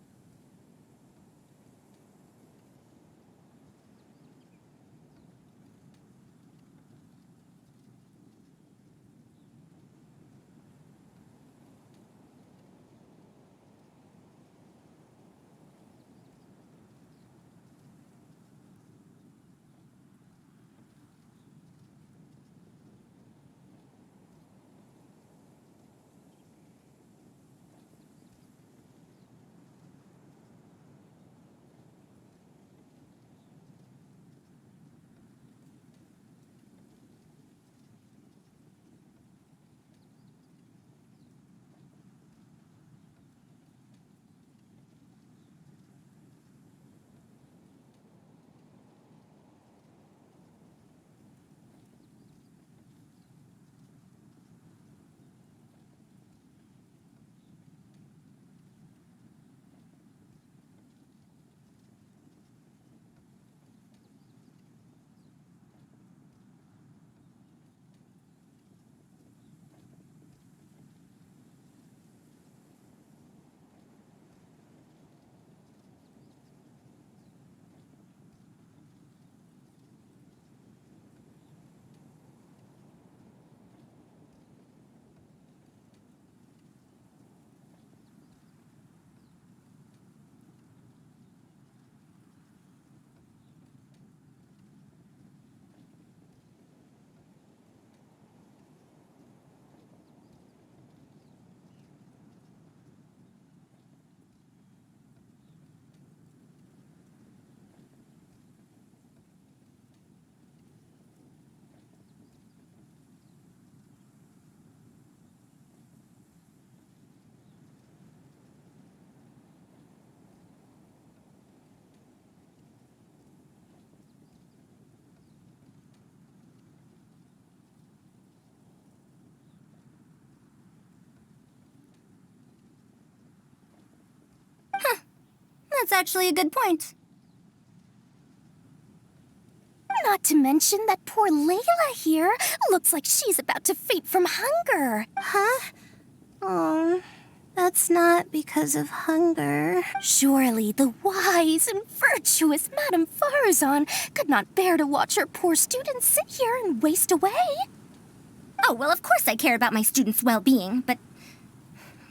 That's actually a good point. Not to mention that poor Layla here looks like she's about to faint from hunger. Huh? Oh, that's not because of hunger. Surely the wise and virtuous Madame Farazan could not bear to watch her poor students sit here and waste away. Oh, well, of course I care about my students' well-being, but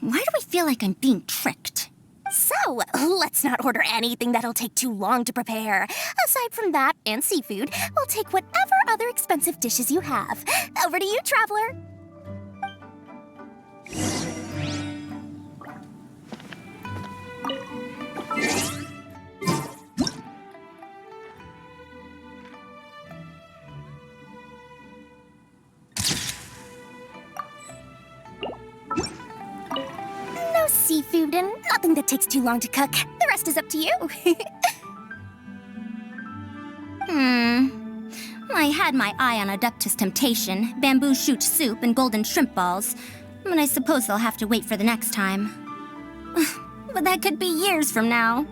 why do I feel like I'm being tricked? So, let's not order anything that'll take too long to prepare. Aside from that and seafood, we'll take whatever other expensive dishes you have. Over to you, traveler. No seafood and nothing that takes too long to cook. The rest is up to you. I had my eye on Adeptus Temptation, bamboo shoot soup, and golden shrimp balls. But I suppose they'll have to wait for the next time. But that could be years from now.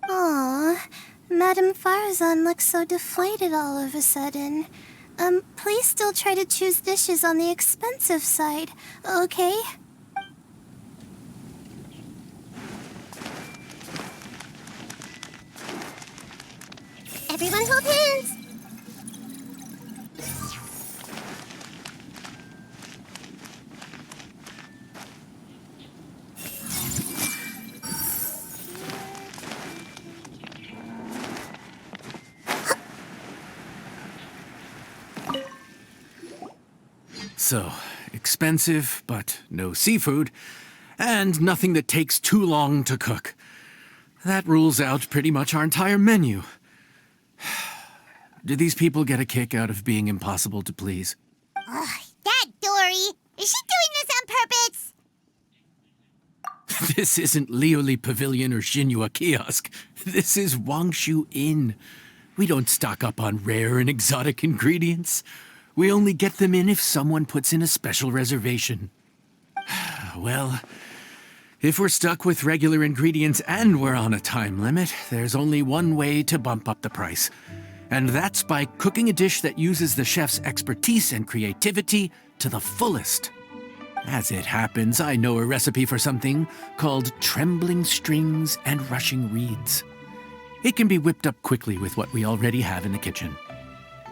Aw, Madame Farzan looks so deflated all of a sudden. Please still try to choose dishes on the expensive side, okay? Everyone hold hands. So, expensive, but no seafood, and nothing that takes too long to cook. That rules out pretty much our entire menu. Do these people get a kick out of being impossible to please? Ugh, that Dory! Is she doing this on purpose? This isn't Lioli Pavilion or Xinhua Kiosk. This is Wangshu Inn. We don't stock up on rare and exotic ingredients. We only get them in if someone puts in a special reservation. Well, if we're stuck with regular ingredients and we're on a time limit, there's only one way to bump up the price. And that's by cooking a dish that uses the chef's expertise and creativity to the fullest. As it happens, I know a recipe for something called trembling strings and rushing reeds. It can be whipped up quickly with what we already have in the kitchen.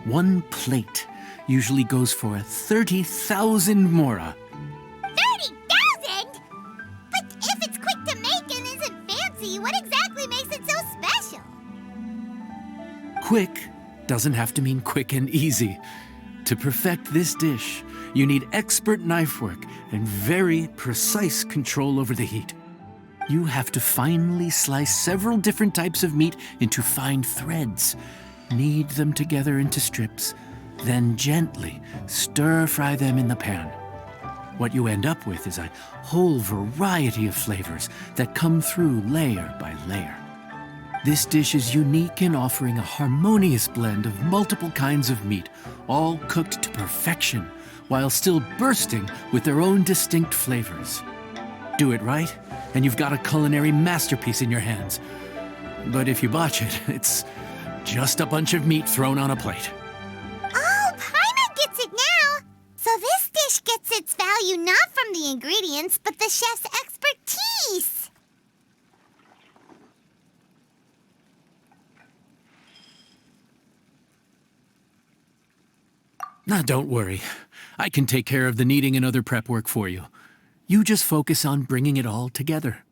One plate usually goes for 30,000 mora. 30,000? But if it's quick to make and isn't fancy, what exactly makes it so special? Quick doesn't have to mean quick and easy. To perfect this dish, you need expert knife work and very precise control over the heat. You have to finely slice several different types of meat into fine threads, knead them together into strips, then gently stir-fry them in the pan. What you end up with is a whole variety of flavors that come through layer by layer. This dish is unique in offering a harmonious blend of multiple kinds of meat, all cooked to perfection, while still bursting with their own distinct flavors. Do it right, and you've got a culinary masterpiece in your hands. But if you botch it, it's just a bunch of meat thrown on a plate. Oh, Paimon gets it now! So this dish gets its value not from the ingredients, but the chef's expertise! Now, don't worry. I can take care of the kneading and other prep work for you. You just focus on bringing it all together.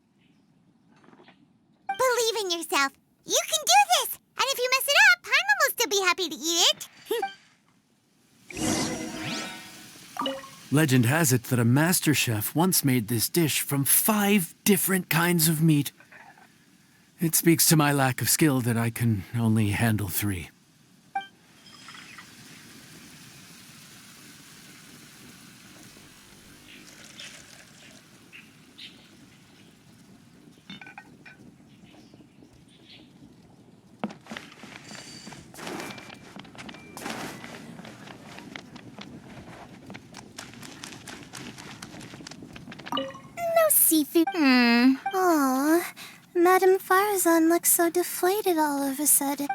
Believe in yourself. You can do this! And if you mess it up, Paimon will still be happy to eat it. Legend has it that a master chef once made this dish from 5 different kinds of meat. It speaks to my lack of skill that I can only handle 3. Aw, Madame Farzan looks so deflated all of a sudden.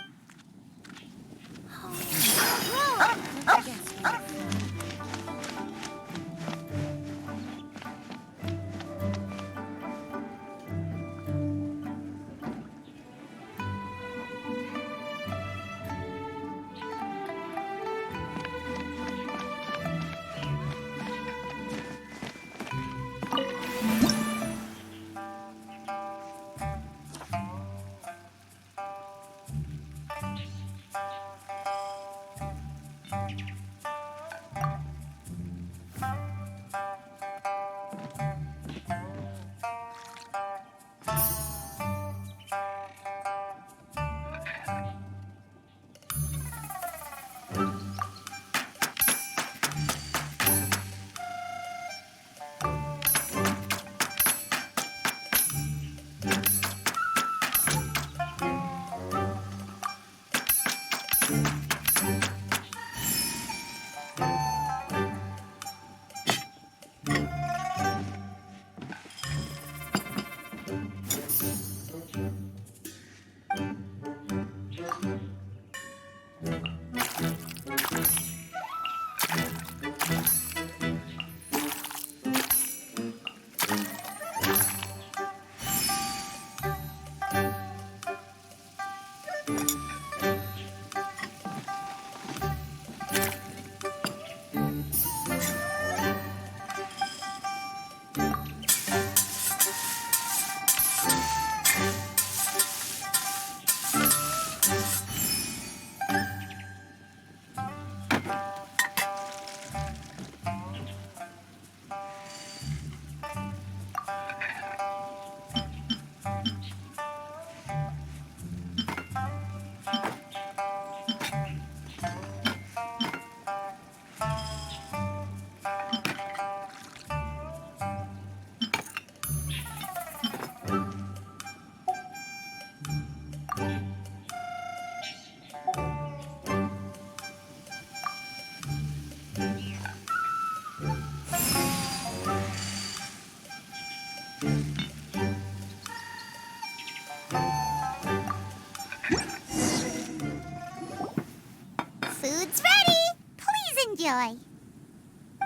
Food's ready. Please enjoy.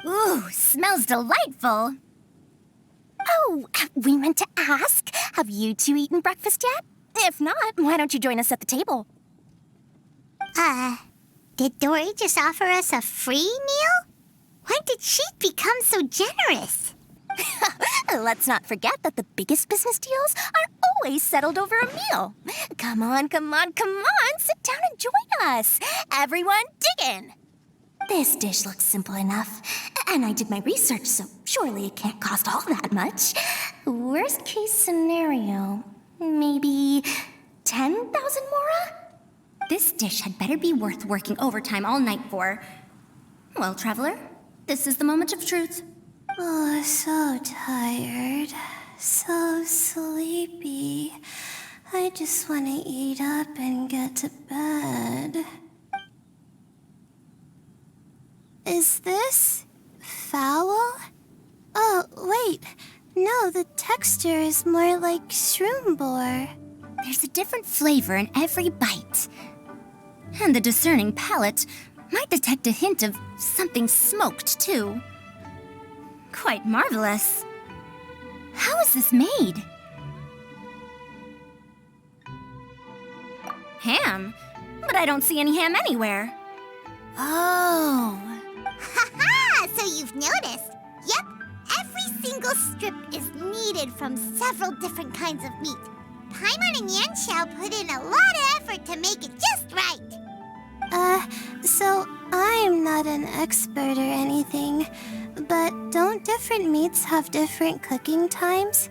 Ooh, smells delightful. Oh, we meant to ask, have you two eaten breakfast yet? If not, why don't you join us at the table? Did Dory just offer us a free meal? When did she become so generous? Let's not forget that the biggest business deals are always settled over a meal. Come on, come on, come on. Sit down and join us. Everyone, dig in. This dish looks simple enough, and I did my research, so surely it can't cost all that much. Worst case scenario, maybe 10,000 mora? This dish had better be worth working overtime all night for. Well, traveler, this is the moment of truth. Oh, so tired. So sleepy. I just want to eat up and get to bed. Is this foul? Oh, wait. No, the texture is more like shroom boar. There's a different flavor in every bite. And the discerning palate might detect a hint of something smoked, too. Quite marvelous. How is this made? Ham? But I don't see any ham anywhere. Oh. Ha-ha! So you've noticed. Yep, every single strip is kneaded from several different kinds of meat. Paimon and Yanxiao put in a lot of effort to make it just right. So I'm not an expert or anything, but don't different meats have different cooking times?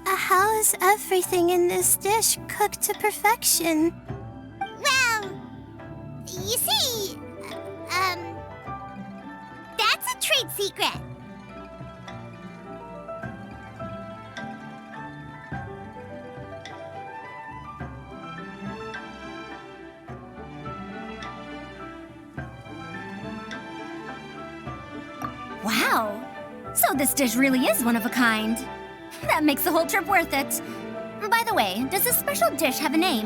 How is everything in this dish cooked to perfection? Well, you see, that's a trade secret. Wow. So this dish really is one of a kind. That makes the whole trip worth it. By the way, does this special dish have a name?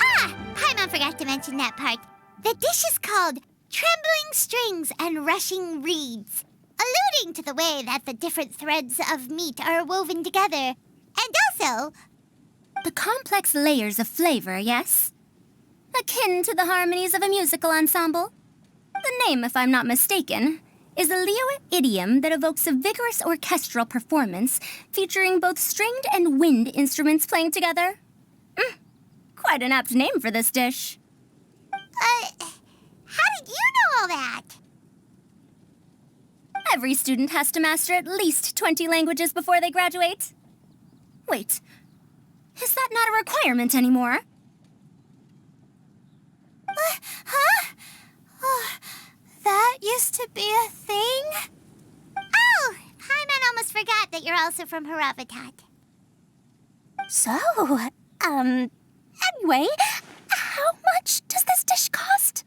Ah! Paimon forgot to mention that part. The dish is called Trembling Strings and Rushing Reeds, alluding to the way that the different threads of meat are woven together. And also, The complex layers of flavor, yes? Akin to the harmonies of a musical ensemble? The name, if I'm not mistaken, is a Liyue idiom that evokes a vigorous orchestral performance featuring both stringed and wind instruments playing together. Quite an apt name for this dish. how did you know all that? Every student has to master at least 20 languages before they graduate. Wait, is that not a requirement anymore? Huh? Oh, that used to be a thing? Oh, Paimon almost forgot that you're also from Haravatat. So, anyway, how much does this dish cost?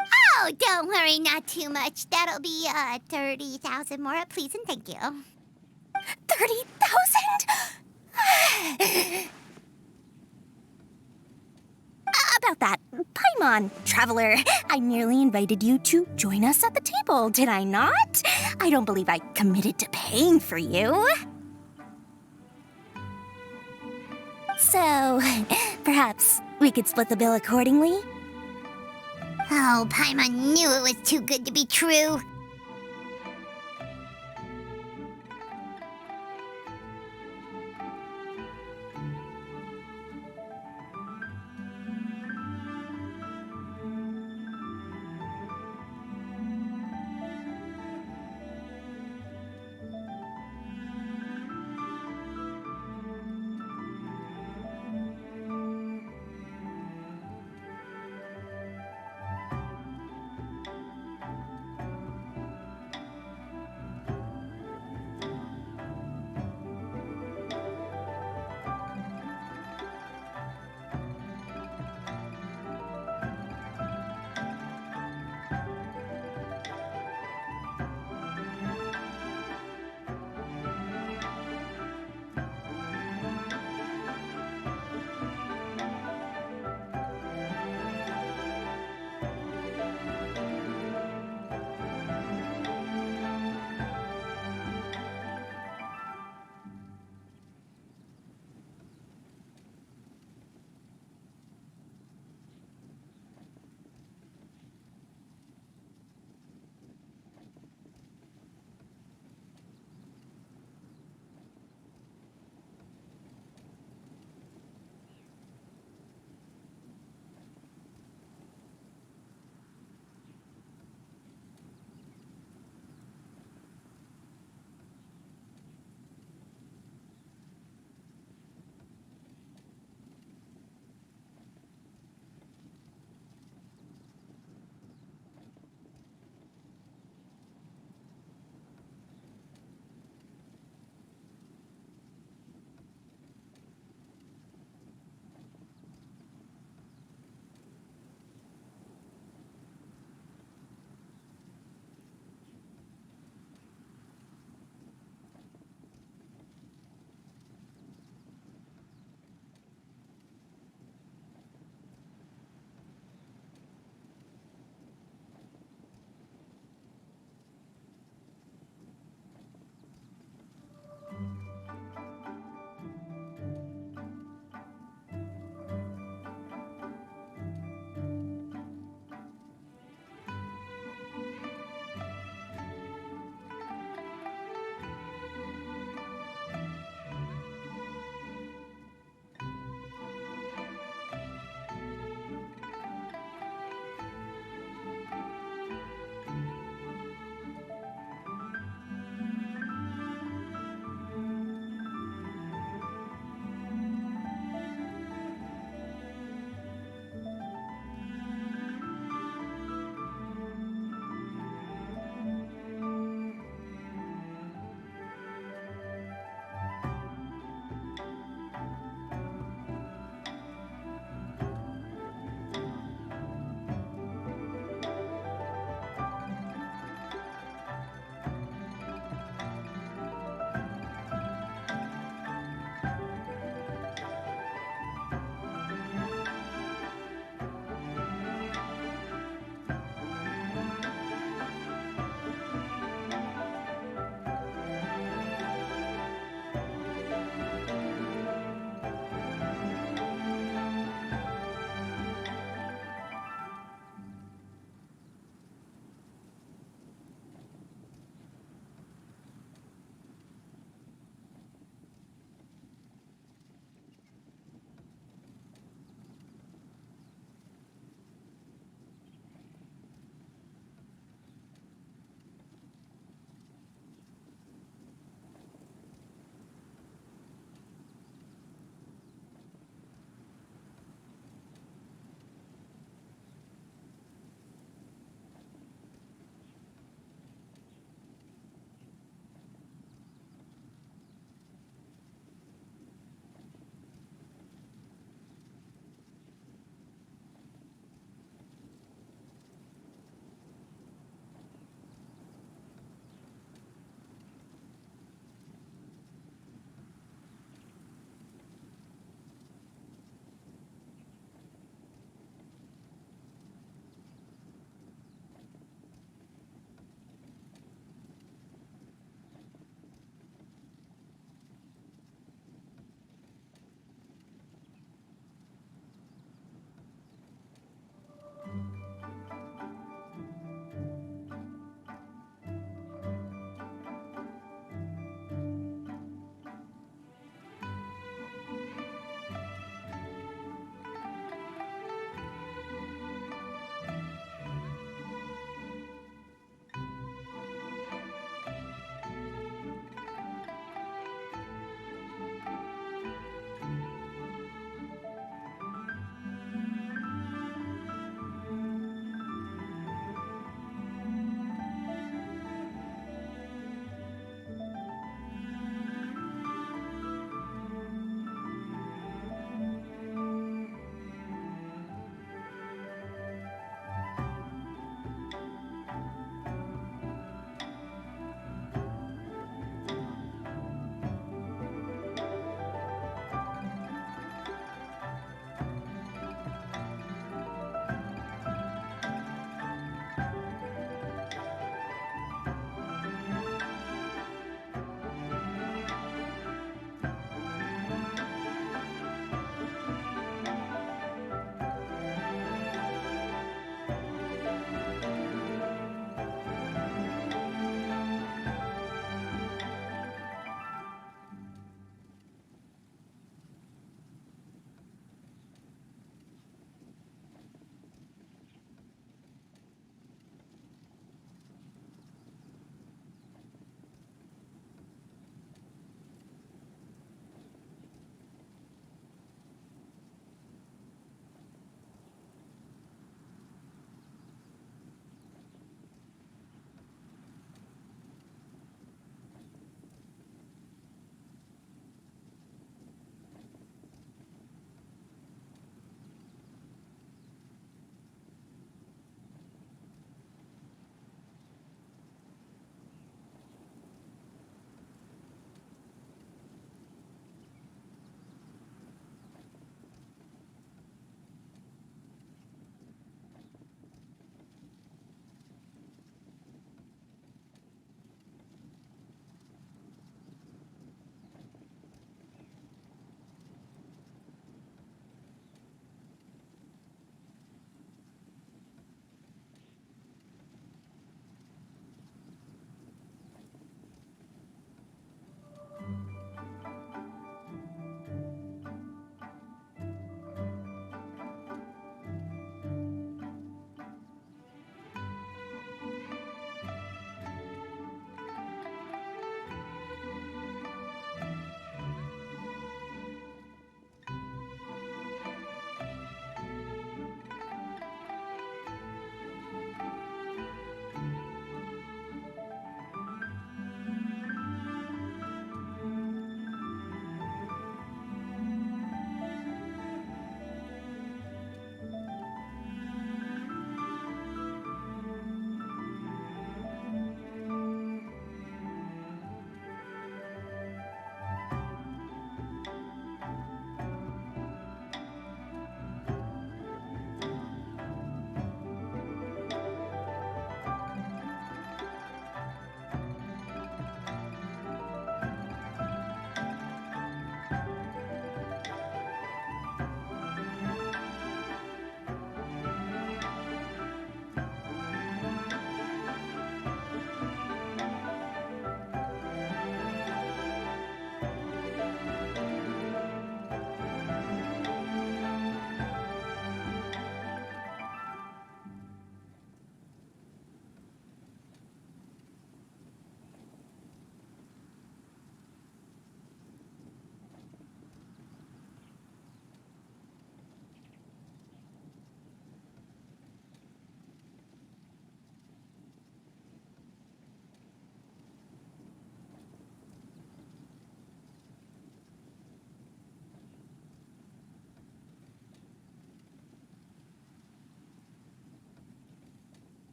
Oh, don't worry, not too much. That'll be, 30,000 more, please and thank you. 30,000? About that, Paimon, Traveler, I nearly invited you to join us at the table, did I not? I don't believe I committed to paying for you. So, perhaps we could split the bill accordingly? Oh, Paimon knew it was too good to be true.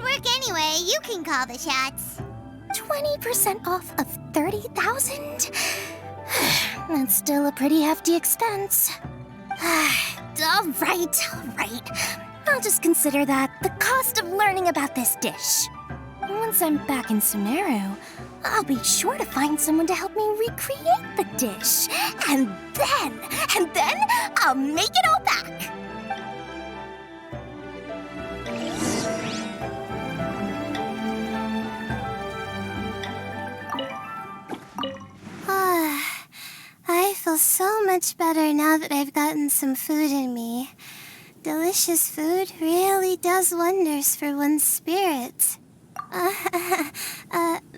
hard work anyway. You can call the shots. 20% off of 30,000? That's still a pretty hefty expense. All right. I'll just consider that the cost of learning about this dish. Once I'm back in Sumeru, I'll be sure to find someone to help me recreate the dish. And then I'll make it all back. I feel so much better now that I've gotten some food in me. Delicious food really does wonders for one's spirits.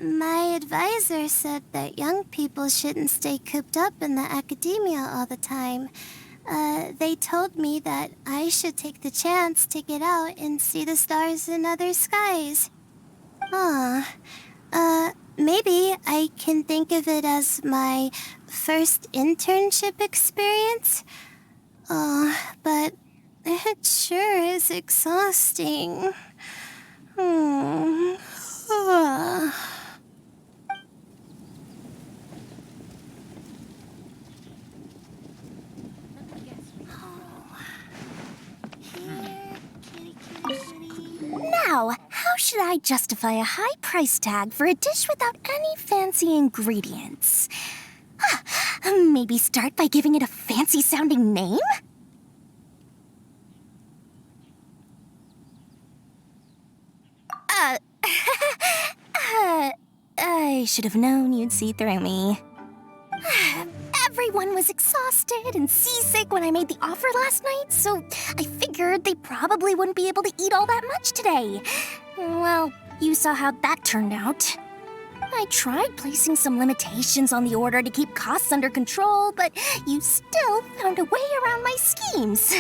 My advisor said that young people shouldn't stay cooped up in the academia all the time. They told me that I should take the chance to get out and see the stars in other skies. Maybe I can think of it as my first internship experience. But it sure is exhausting. Now, how should I justify a high price tag for a dish without any fancy ingredients? Maybe start by giving it a fancy-sounding name? I should have known you'd see through me. Everyone was exhausted and seasick when I made the offer last night, so I figured they probably wouldn't be able to eat all that much today. Well, you saw how that turned out. I tried placing some limitations on the order to keep costs under control, but you still found a way around my schemes.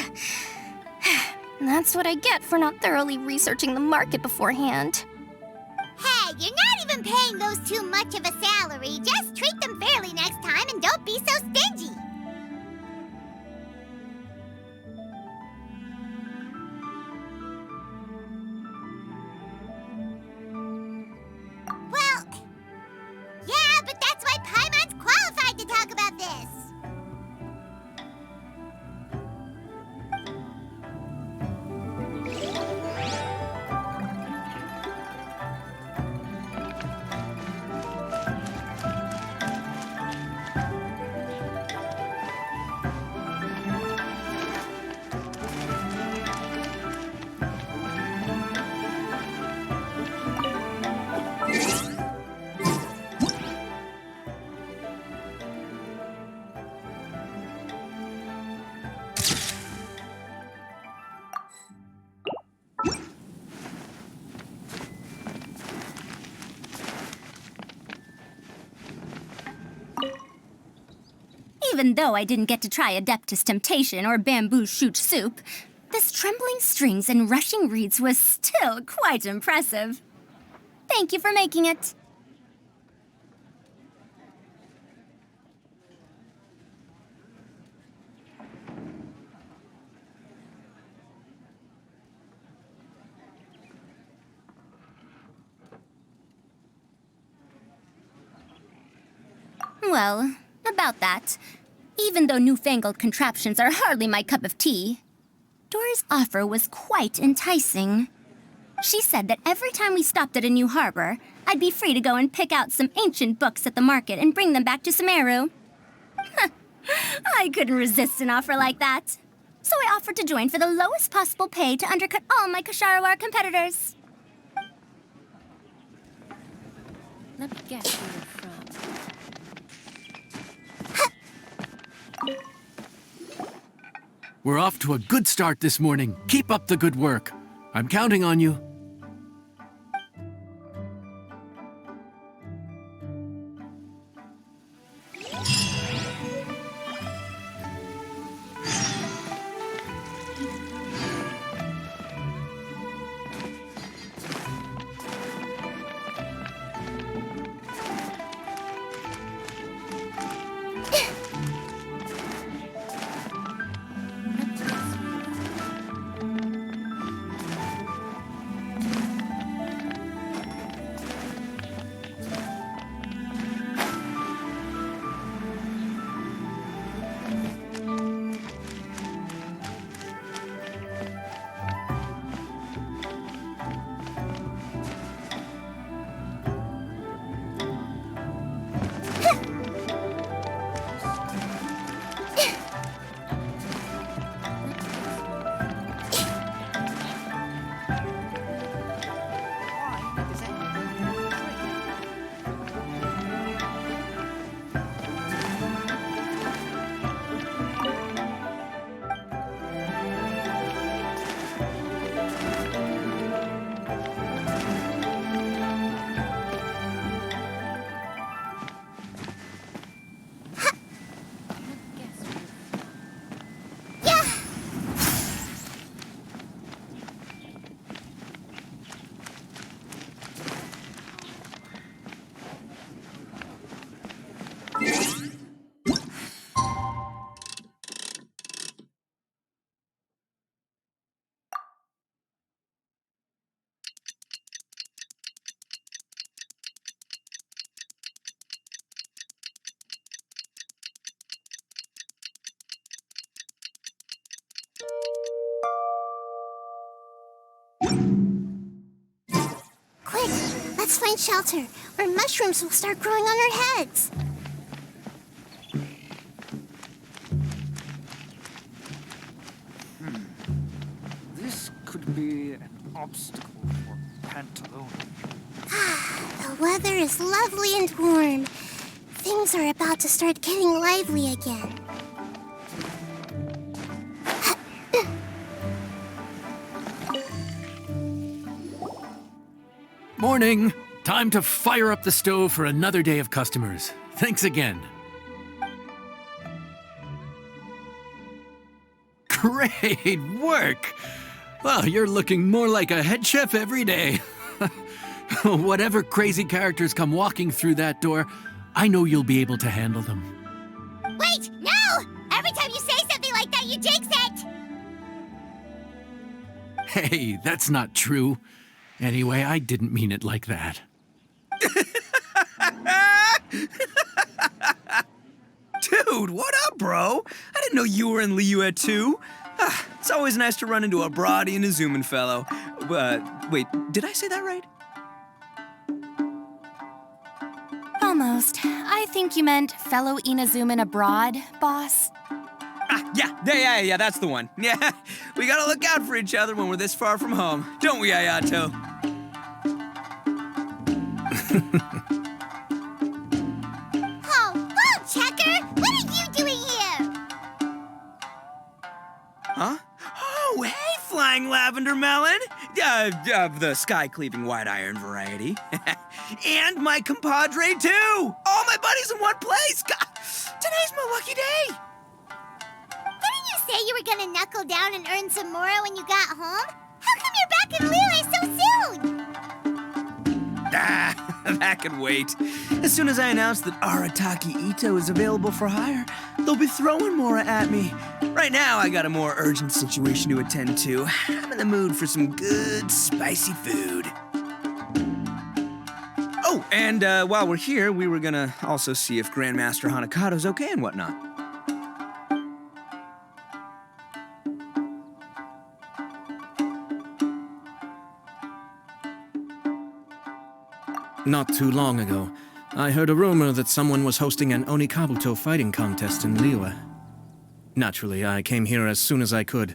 That's what I get for not thoroughly researching the market beforehand. Hey, you're not even paying those too much of a salary. Just treat them fairly next time and don't be so stingy. Well, yeah, but that's why Paimon's qualified to talk about this. Even though I didn't get to try Adeptus Temptation or Bamboo Shoot Soup, this trembling strings and rushing reeds was still quite impressive. Thank you for making it. Well, about that, even though newfangled contraptions are hardly my cup of tea, Dora's offer was quite enticing. She said that every time we stopped at a new harbor, I'd be free to go and pick out some ancient books at the market and bring them back to Sumeru. I couldn't resist an offer like that. So I offered to join for the lowest possible pay to undercut all my Kasharawar competitors. Let me guess where you're from. We're off to a good start this morning. Keep up the good work. I'm counting on you. find shelter, or mushrooms will start growing on our heads. This could be an obstacle for Pantaloon. The weather is lovely and warm. Things are about to start getting lively again. Morning! Time to fire up the stove for another day of customers. Thanks again. Great work! Well, you're looking more like a head chef every day. Whatever crazy characters come walking through that door, I know you'll be able to handle them. Wait, no! Every time you say something like that, you jinx it! Hey, that's not true. Anyway, I didn't mean it like that. Dude, what up, bro? I didn't know you were in Liyue too. It's always nice to run into a Brody and a Zoomin fellow. Wait, did I say that right? Almost. I think you meant fellow Inazuman abroad, boss. Yeah, that's the one. Yeah, we gotta look out for each other when we're this far from home, don't we, Ayato? Oh, Checker! What are you doing here? Huh? Oh, hey, Flying Lavender Melon! Of the sky-cleaving white iron variety. And my compadre, too! All my buddies in one place! God, today's my lucky day! Didn't you say you were gonna knuckle down and earn some more when you got home? How come you're back in Liyue so soon? That could wait. As soon as I announce that Arataki Ito is available for hire, they'll be throwing Mora at me. Right now, I got a more urgent situation to attend to. I'm in the mood for some good, spicy food. Oh, and while we're here, we were gonna also see if Grandmaster Hanakado's okay and whatnot. Not too long ago, I heard a rumor that someone was hosting an Onikabuto fighting contest in Liyue. Naturally, I came here as soon as I could,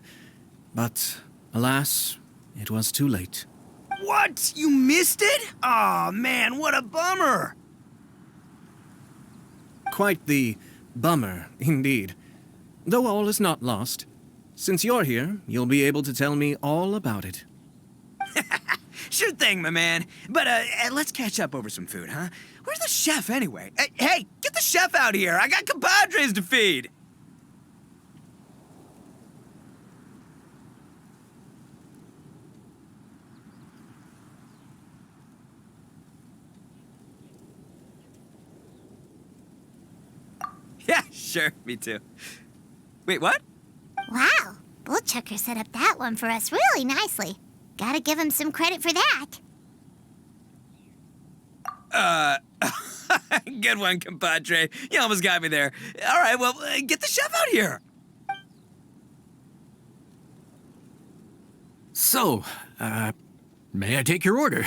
but alas, it was too late. What? You missed it? Aw, man, what a bummer! Quite the bummer, indeed. Though all is not lost. Since you're here, you'll be able to tell me all about it. Sure thing, my man. But let's catch up over some food, huh? Where's the chef, anyway? Hey, get the chef out here. I got compadres to feed. Yeah, sure, me too. Wait, what? Wow, Bullchucker set up that one for us really nicely. Gotta give him some credit for that. Good one, compadre. You almost got me there. All right, well, get the chef out here. So, may I take your order?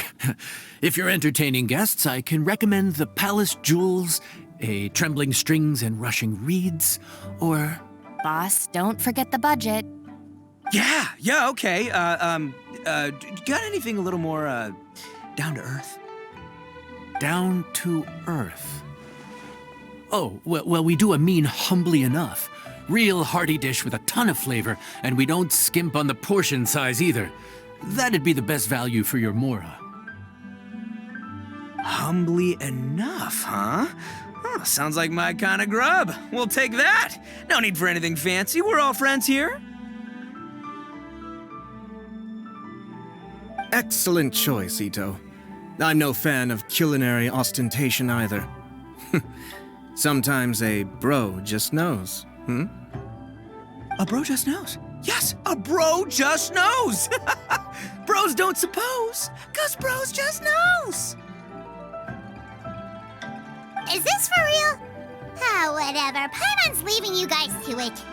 If you're entertaining guests, I can recommend the Palace Jewels, a Trembling Strings and Rushing Reeds, or... Boss, don't forget the budget. Yeah, okay. Got anything a little more, down to earth? Down to earth? Oh, well, we do a mean humbly enough. Real hearty dish with a ton of flavor, and we don't skimp on the portion size either. That'd be the best value for your Mora. Humbly enough, huh? Oh, sounds like my kind of grub. We'll take that. No need for anything fancy. We're all friends here. Excellent choice, Ito. I'm no fan of culinary ostentation either. Sometimes a bro just knows, A bro just knows. Yes, a bro just knows. Bros don't suppose, 'cause bros just knows. Is this for real? Oh, whatever. Paimon's leaving you guys to it.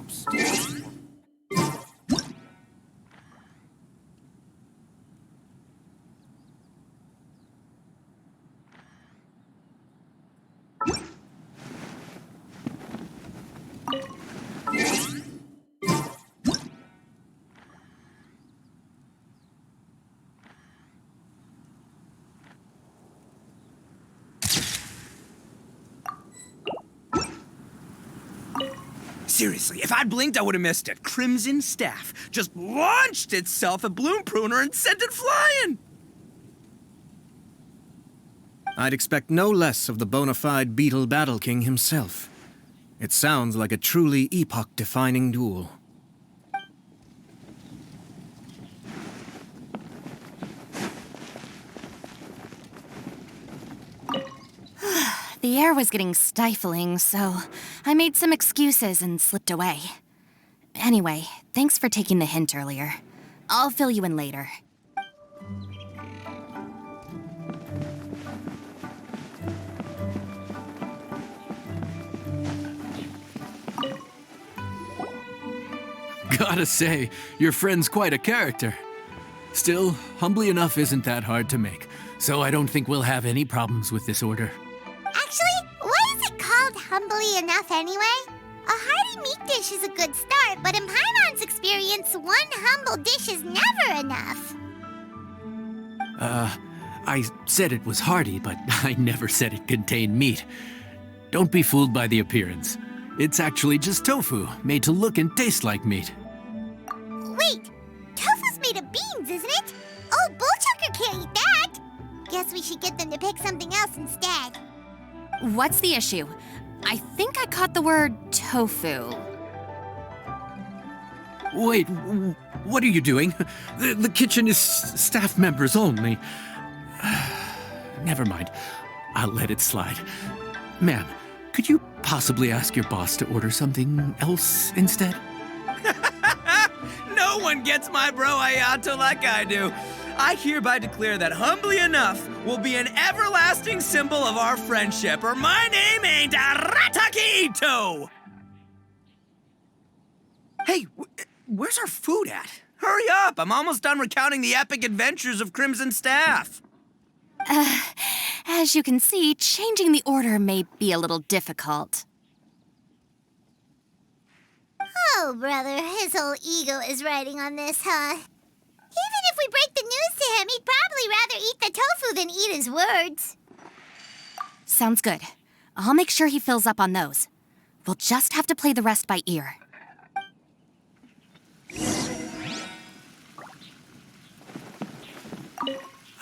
obstacle for... Seriously, if I'd blinked, I would have missed it. Crimson Staff just launched itself at Bloom Pruner and sent it flying! I'd expect no less of the bona fide Beetle Battle King himself. It sounds like a truly epoch-defining duel. The air was getting stifling, so I made some excuses and slipped away. Anyway, thanks for taking the hint earlier. I'll fill you in later. Gotta say, your friend's quite a character. Still, humbly enough isn't that hard to make, so I don't think we'll have any problems with this order. Actually, why is it called humbly enough anyway? A hearty meat dish is a good start, but in Paimon's experience, one humble dish is never enough. I said it was hearty, but I never said it contained meat. Don't be fooled by the appearance. It's actually just tofu, made to look and taste like meat. Wait, tofu's made of beans, isn't it? Old Bullchucker can't eat that. Guess we should get them to pick something else instead. What's the issue? I think I caught the word tofu. Wait, what are you doing? The kitchen is staff members only. Never mind. I'll let it slide. Ma'am, could you possibly ask your boss to order something else instead? No one gets my bro Ayato like I do. I hereby declare that Humbly Enough will be an everlasting symbol of our friendship, or my name ain't Arataki Ito! Hey, where's our food at? Hurry up! I'm almost done recounting the epic adventures of Crimson Staff. As you can see, changing the order may be a little difficult. Oh, brother, his whole ego is riding on this, huh? Even if we break the news to him, he'd probably rather eat the tofu than eat his words. Sounds good. I'll make sure he fills up on those. We'll just have to play the rest by ear.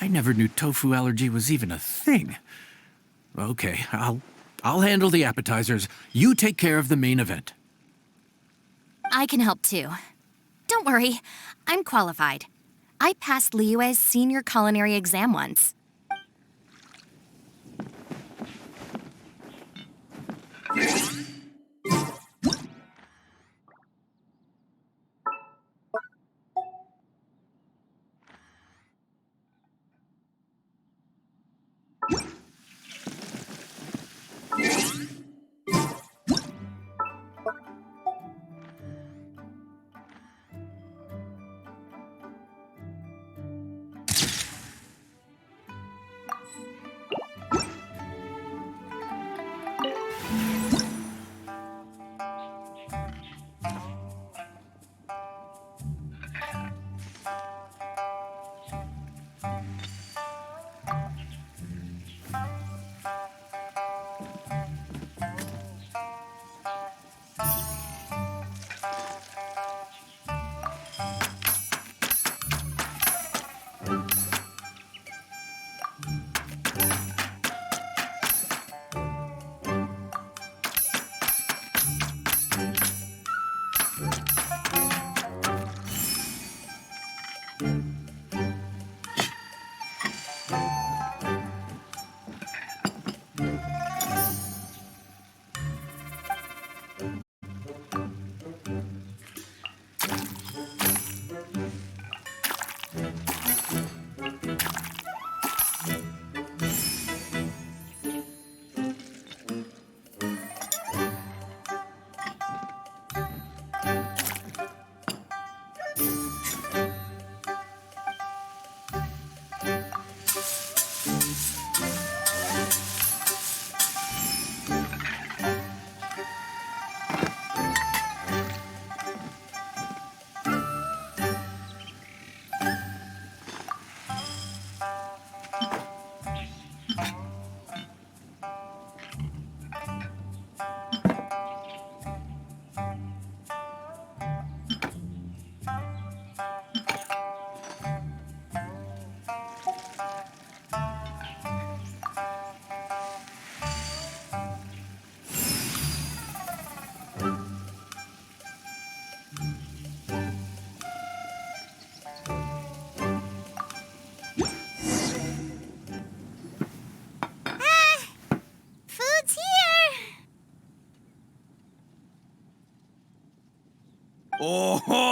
I never knew tofu allergy was even a thing. Okay, I'll handle the appetizers. You take care of the main event. I can help too. Don't worry, I'm qualified. I passed Liyue's senior culinary exam once.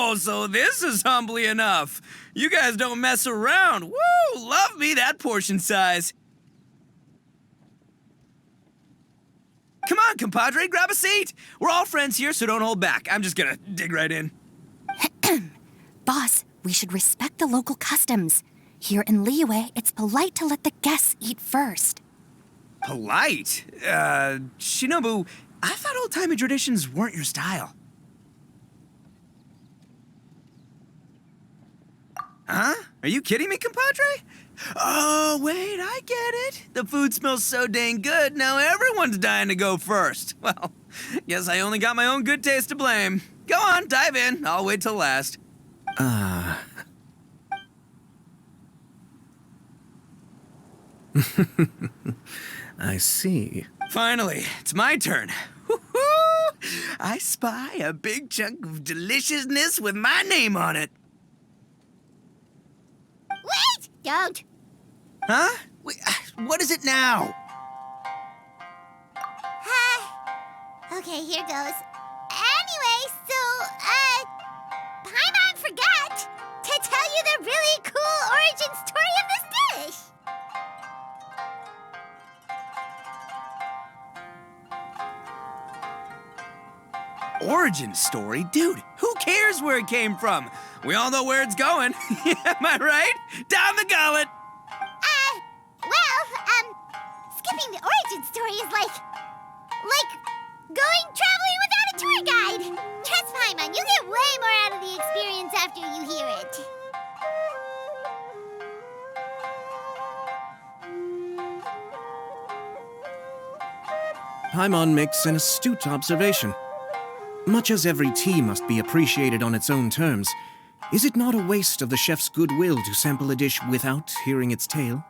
Oh, so this is humbly enough. You guys don't mess around. Woo! Love me that portion size. Come on, compadre, grab a seat. We're all friends here, so don't hold back. I'm just gonna dig right in. Boss, we should respect the local customs. Here in Liyue, it's polite to let the guests eat first. Polite? Shinobu, I thought old-timey traditions weren't your style. Huh? Are you kidding me, compadre? Oh, wait, I get it. The food smells so dang good, now everyone's dying to go first. Well, guess I only got my own good taste to blame. Go on, dive in. I'll wait till last. I see. Finally, it's my turn. Woo-hoo! I spy a big chunk of deliciousness with my name on it. Wait! Don't. Huh? Wait, what is it now? Okay, here goes. Anyway, so, Paimon forgot to tell you the really cool origin story of this dish. Origin story? Dude, who cares where it came from? We all know where it's going. Am I right? Down the gullet! Skipping the origin story is like going traveling without a tour guide. Trust Paimon, you get way more out of the experience after you hear it. Paimon makes an astute observation. Much as every tea must be appreciated on its own terms, is it not a waste of the chef's goodwill to sample a dish without hearing its tale?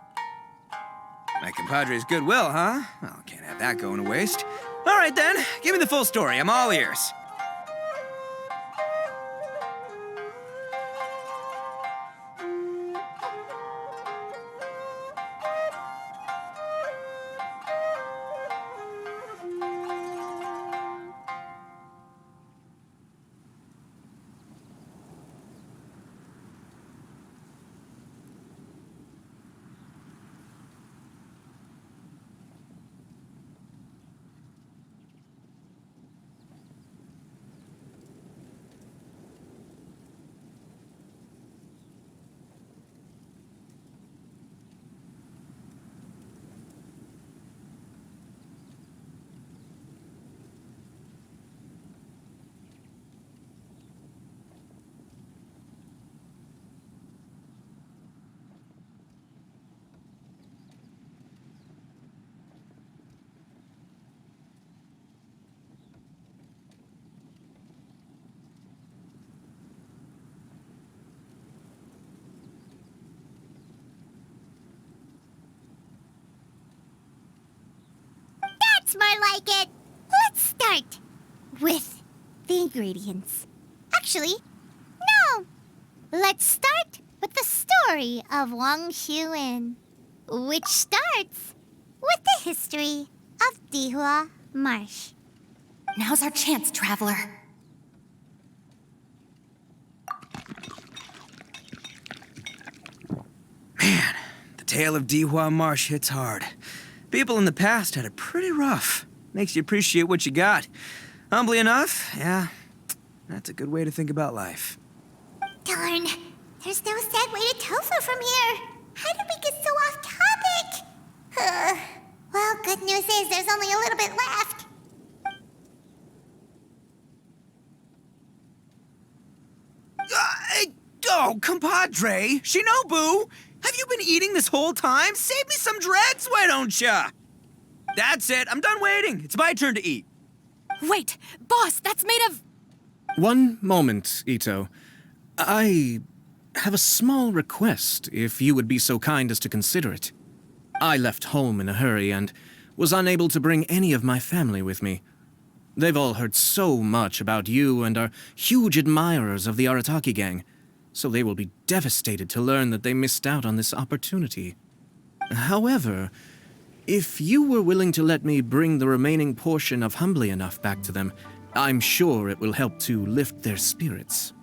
My compadre's goodwill, huh? Well, can't have that going to waste. All right then, give me the full story. I'm all ears. That's more like it. Let's start with the ingredients. Actually, no. Let's start with the story of Wang Xuan, which starts with the history of Dihua Marsh. Now's our chance, traveler. Man, the tale of Dihua Marsh hits hard. People in the past had it pretty rough. Makes you appreciate what you got. Humbly enough, yeah, that's a good way to think about life. Darn, there's no segue to tofu from here. How did we get so off topic? Well, good news is there's only a little bit left. Oh, compadre, Shinobu, have you been eating this whole time? Save me some dregs, why don't ya? That's it, I'm done waiting. It's my turn to eat. Wait, boss, that's made of... One moment, Ito. I have a small request, if you would be so kind as to consider it. I left home in a hurry and was unable to bring any of my family with me. They've all heard so much about you and are huge admirers of the Arataki gang, so they will be devastated to learn that they missed out on this opportunity. However, if you were willing to let me bring the remaining portion of Humbly Enough back to them, I'm sure it will help to lift their spirits.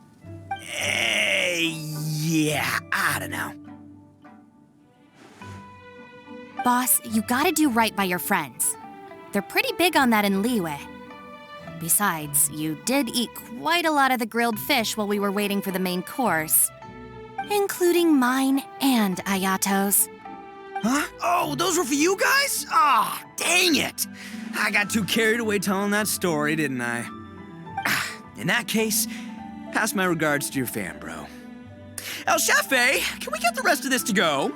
Yeah, I don't know. Boss, you gotta do right by your friends. They're pretty big on that in Liyue. Besides, you did eat quite a lot of the grilled fish while we were waiting for the main course. Including mine and Ayato's. Huh? Oh, those were for you guys? Ah, dang it! I got too carried away telling that story, didn't I? In that case, pass my regards to your fan, bro. El Chefe, can we get the rest of this to go?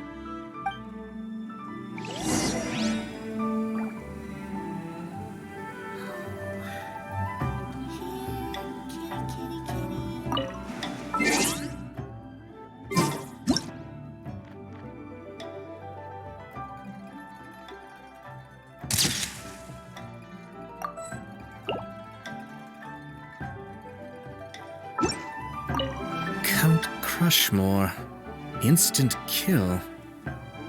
Count Crushmore. Instant kill.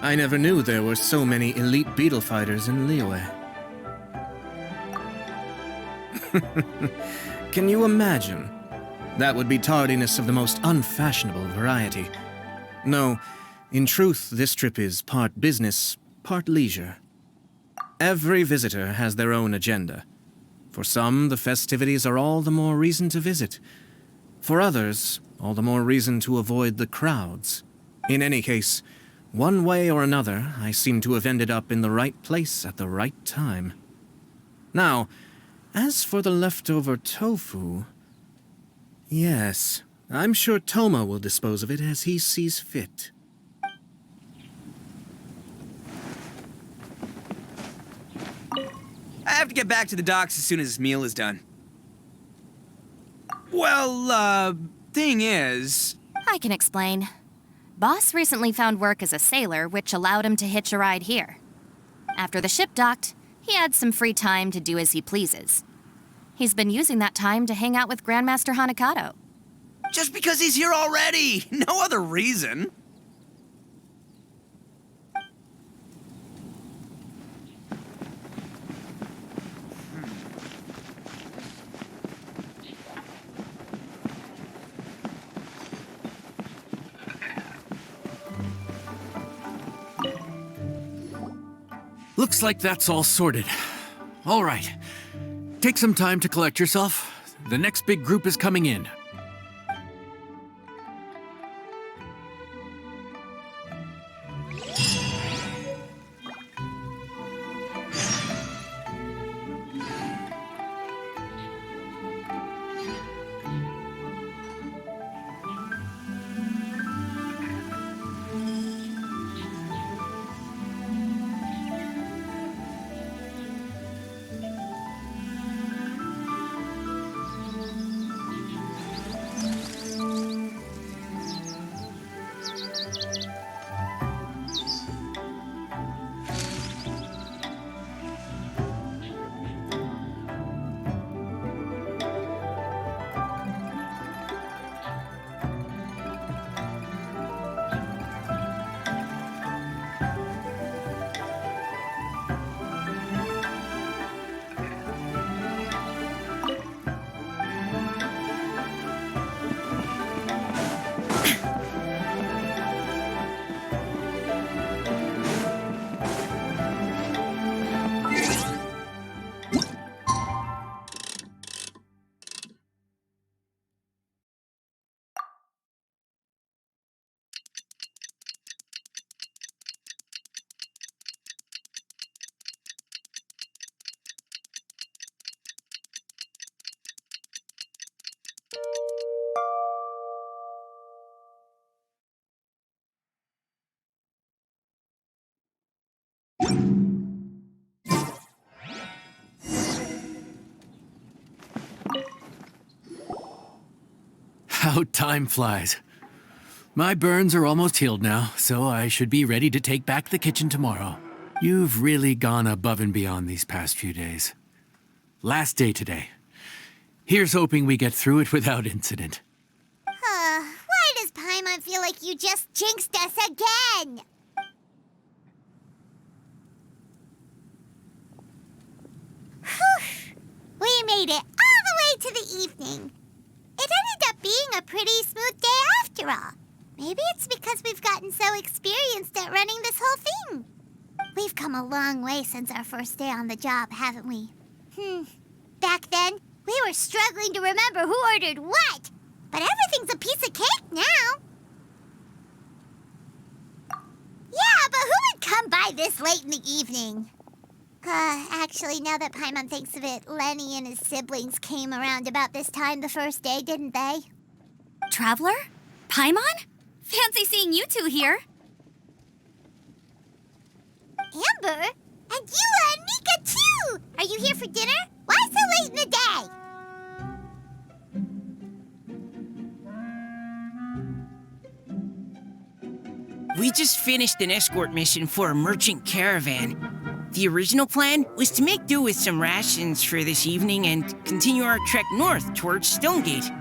I never knew there were so many elite beetle fighters in Liyue. Can you imagine? That would be tardiness of the most unfashionable variety. No, in truth, this trip is part business, part leisure. Every visitor has their own agenda. For some, the festivities are all the more reason to visit. For others, all the more reason to avoid the crowds. In any case, one way or another, I seem to have ended up in the right place at the right time. Now, as for the leftover tofu... Yes, I'm sure Toma will dispose of it as he sees fit. I have to get back to the docks as soon as this meal is done. Well, thing is... I can explain. Boss recently found work as a sailor, which allowed him to hitch a ride here. After the ship docked, he had some free time to do as he pleases. He's been using that time to hang out with Grandmaster Hanakato. Just because he's here already! No other reason! Looks like that's all sorted. All right. Take some time to collect yourself. The next big group is coming in. How time flies. My burns are almost healed now, so I should be ready to take back the kitchen tomorrow. You've really gone above and beyond these past few days. Last day today. Here's hoping we get through it without incident. Why does Paimon feel like you just jinxed us again? Whew. We made it all the way to the evening. ended up being a pretty smooth day after all. Maybe it's because we've gotten so experienced at running this whole thing. We've come a long way since our first day on the job, haven't we? Back then, we were struggling to remember who ordered what. But everything's a piece of cake now. Yeah, but who would come by this late in the evening? Actually, now that Paimon thinks of it, Lenny and his siblings came around about this time the first day, didn't they? Traveler? Paimon? Fancy seeing you two here. Amber? And Eula and Mika, too! Are you here for dinner? Why so late in the day? We just finished an escort mission for a merchant caravan. The original plan was to make do with some rations for this evening and continue our trek north towards Stonegate.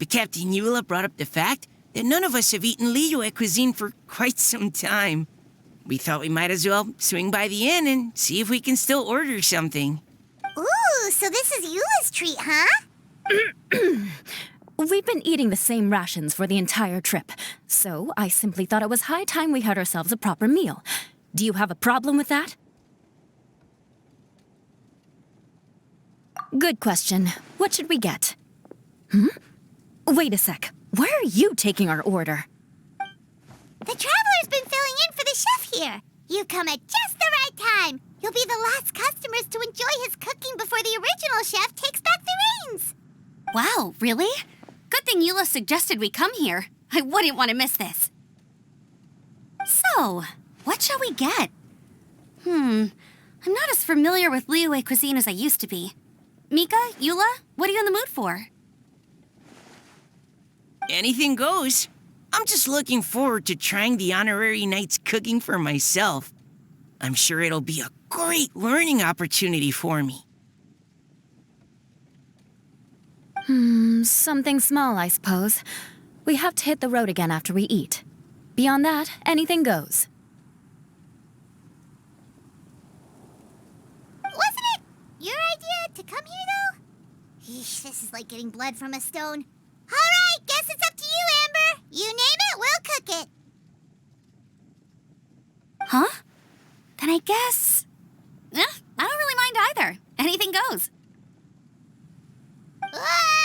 Captain Eula brought up the fact that none of us have eaten Liyue cuisine for quite some time. We thought we might as well swing by the inn and see if we can still order something. Ooh, so this is Eula's treat, huh? We've been eating the same rations for the entire trip, so I simply thought it was high time we had ourselves a proper meal. Do you have a problem with that? Good question. What should we get? Wait a sec. Where are you taking our order? The Traveler's been filling in for the chef here. You come at just the right time. You'll be the last customers to enjoy his cooking before the original chef takes back the reins. Wow, really? Good thing Eula suggested we come here. I wouldn't want to miss this. So, what shall we get? I'm not as familiar with Liyue cuisine as I used to be. Mika, Eula, what are you in the mood for? Anything goes. I'm just looking forward to trying the honorary knight's cooking for myself. I'm sure it'll be a great learning opportunity for me. Something small, I suppose. We have to hit the road again after we eat. Beyond that, anything goes. Wasn't it your idea to come here, though? Yeesh, this is like getting blood from a stone. All right, guess it's up to you, Amber. You name it, we'll cook it. Huh? Then I guess... I don't really mind either. Anything goes. Ah!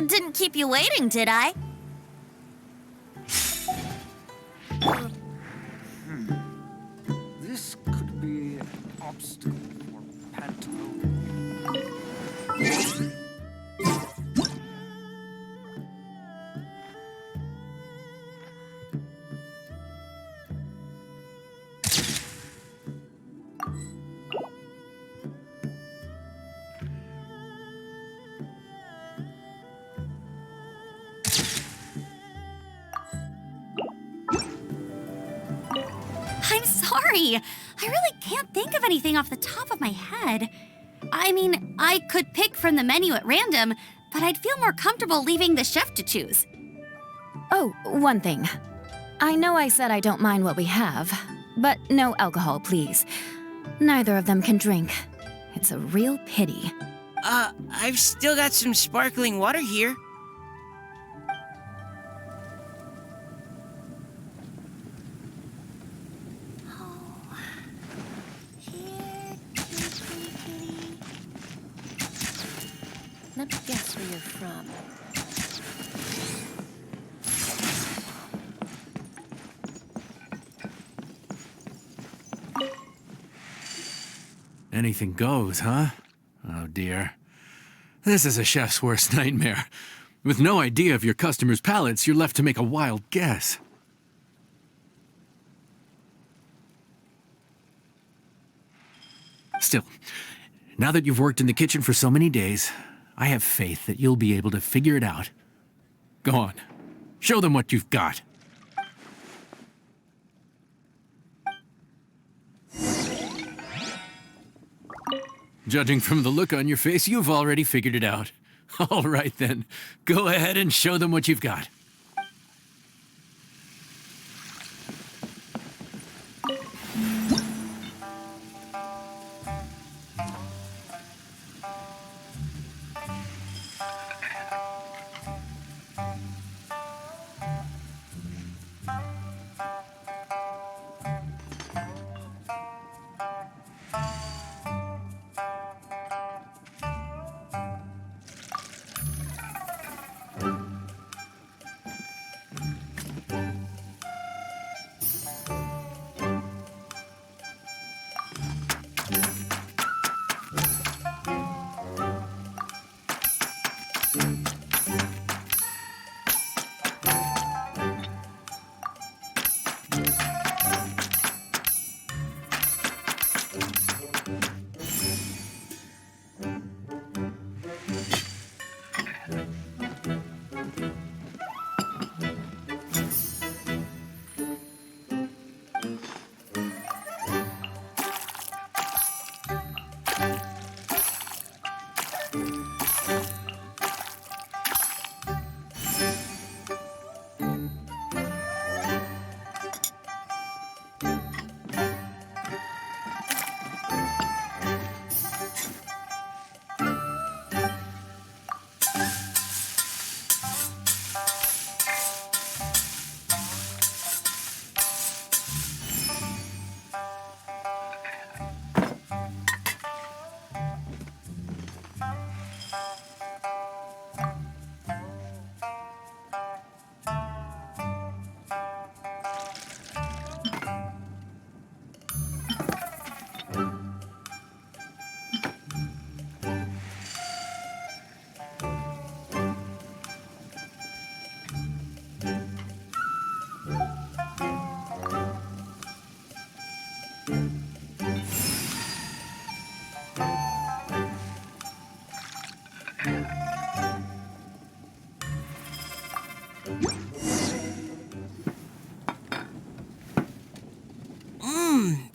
Didn't keep you waiting, did I? This could be an obstacle for Panto. I'm sorry. I really can't think of anything off the top of my head. I mean, I could pick from the menu at random, but I'd feel more comfortable leaving the chef to choose. Oh, one thing. I know I said I don't mind what we have, but no alcohol, please. Neither of them can drink. It's a real pity. I've still got some sparkling water here. Let me guess where you're from. Anything goes, huh? Oh dear. This is a chef's worst nightmare. With no idea of your customers' palates, you're left to make a wild guess. Still, now that you've worked in the kitchen for so many days, I have faith that you'll be able to figure it out. Go on. Show them what you've got. Judging from the look on your face, you've already figured it out. All right then, go ahead and show them what you've got.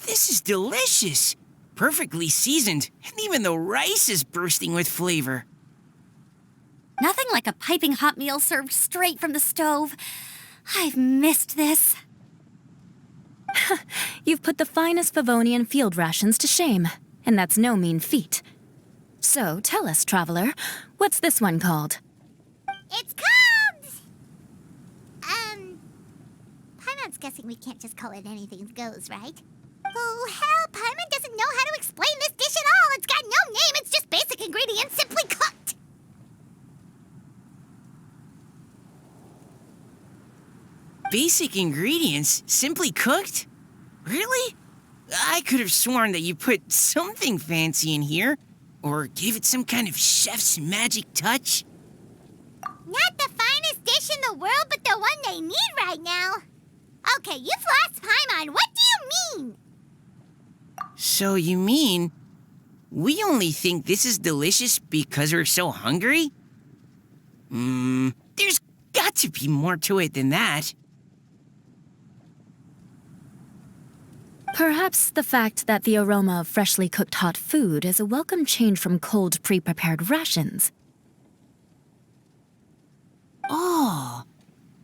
This is delicious. Perfectly seasoned, and even the rice is bursting with flavor. Nothing like a piping hot meal served straight from the stove. I've missed this. You've put the finest Favonian field rations to shame, and that's no mean feat. So tell us, traveler, what's this one called? It's called... Paimon's guessing we can't just call it anything goes, right? Oh, hell, Paimon doesn't know how to explain this dish at all. It's got no name, it's just basic ingredients simply cooked. Basic ingredients, simply cooked? Really? I could have sworn that you put something fancy in here, or gave it some kind of chef's magic touch. Not the finest dish in the world, but the one they need right now. Okay, you've lost Paimon. What do you mean? So you mean we only think this is delicious because we're so hungry? There's got to be more to it than that. Perhaps the fact that the aroma of freshly cooked hot food is a welcome change from cold, pre-prepared rations. Oh,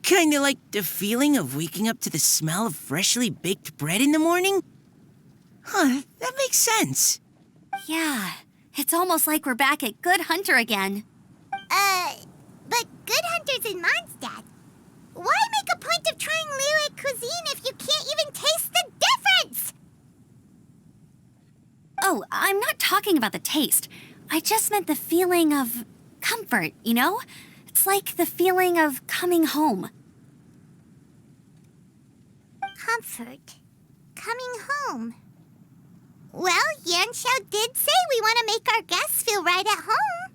kinda like the feeling of waking up to the smell of freshly baked bread in the morning? Huh, that makes sense. Yeah, it's almost like we're back at Good Hunter again. But Good Hunter's in Mondstadt. Why make a point of trying Liyue cuisine if you can't even taste the difference? Oh, I'm not talking about the taste. I just meant the feeling of comfort, you know? It's like the feeling of coming home. Comfort. Coming home. Well, Yanxiao did say we want to make our guests feel right at home.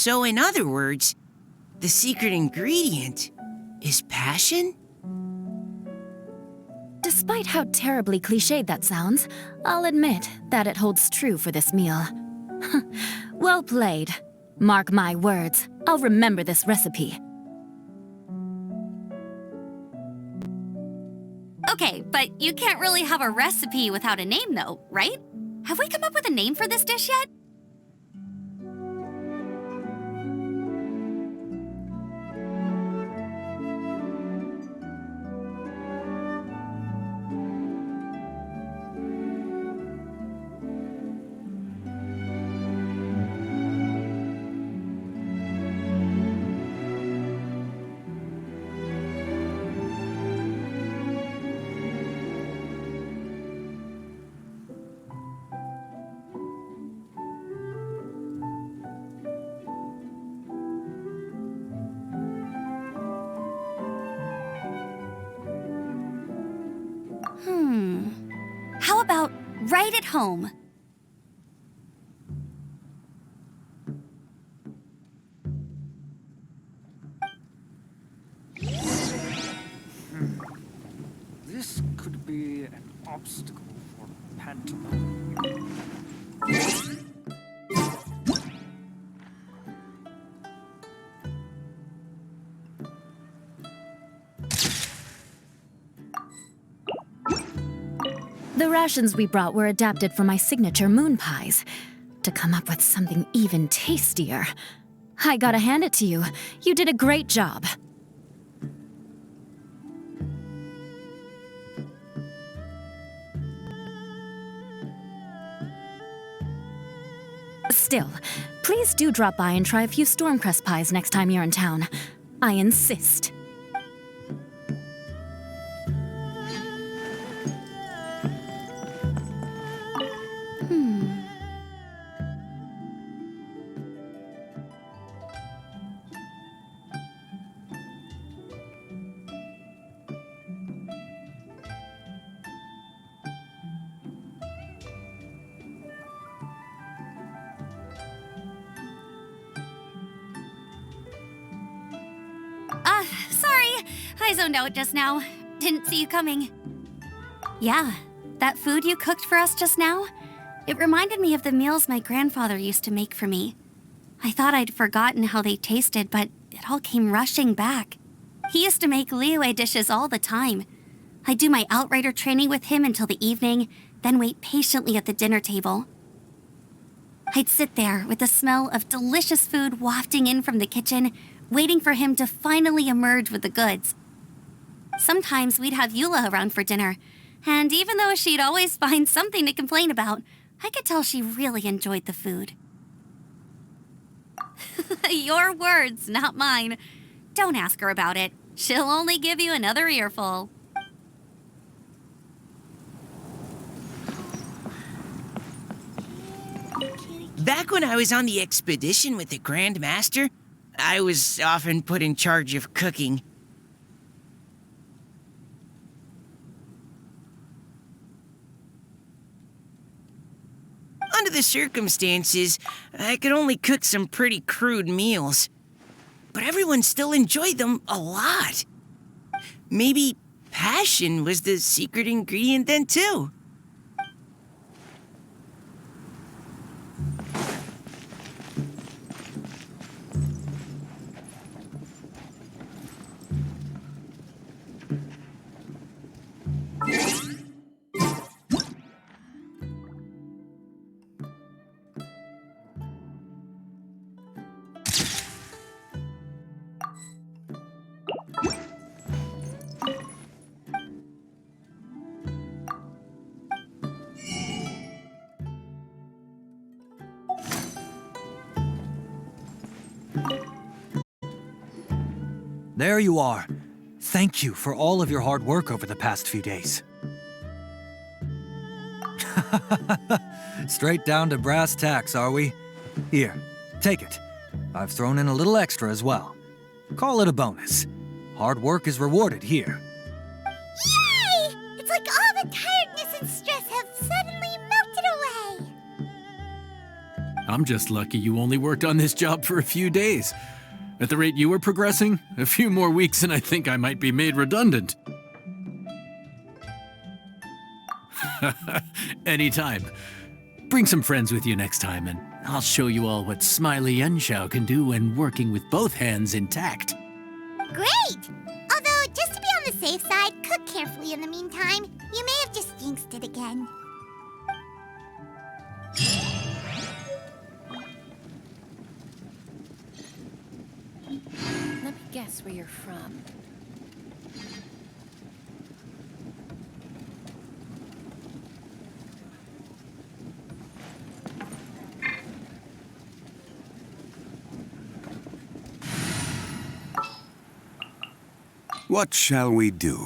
So in other words, the secret ingredient is passion? Despite how terribly cliched that sounds, I'll admit that it holds true for this meal. Well played. Mark my words, I'll remember this recipe. Okay, but you can't really have a recipe without a name, though, right? Have we come up with a name for this dish yet? How about right at home? This could be an obstacle for pantomime. The rations we brought were adapted for my signature moon pies. To come up with something even tastier. I gotta hand it to you. You did a great job. Still, please do drop by and try a few Stormcrest pies next time you're in town. I insist. Sorry. I zoned out just now. Didn't see you coming. Yeah, that food you cooked for us just now, it reminded me of the meals my grandfather used to make for me. I thought I'd forgotten how they tasted, but it all came rushing back. He used to make Liyue dishes all the time. I'd do my outrider training with him until the evening, then wait patiently at the dinner table. I'd sit there with the smell of delicious food wafting in from the kitchen, waiting for him to finally emerge with the goods. Sometimes we'd have Eula around for dinner, and even though she'd always find something to complain about, I could tell she really enjoyed the food. Your words, not mine. Don't ask her about it. She'll only give you another earful. Back when I was on the expedition with the Grand Master, I was often put in charge of cooking. Under the circumstances, I could only cook some pretty crude meals. But everyone still enjoyed them a lot. Maybe passion was the secret ingredient then, too. There you are. Thank you for all of your hard work over the past few days. Straight down to brass tacks, are we? Here, take it. I've thrown in a little extra as well. Call it a bonus. Hard work is rewarded here. Yay! It's like all the tiredness and stress have suddenly melted away. I'm just lucky you only worked on this job for a few days. At the rate you were progressing, a few more weeks and I think I might be made redundant. Anytime. Bring some friends with you next time, and I'll show you all what Smiley Yenshao can do when working with both hands intact. Great! Although, just to be on the safe side, cook carefully in the meantime. You may have just jinxed it again. Let me guess where you're from. What shall we do?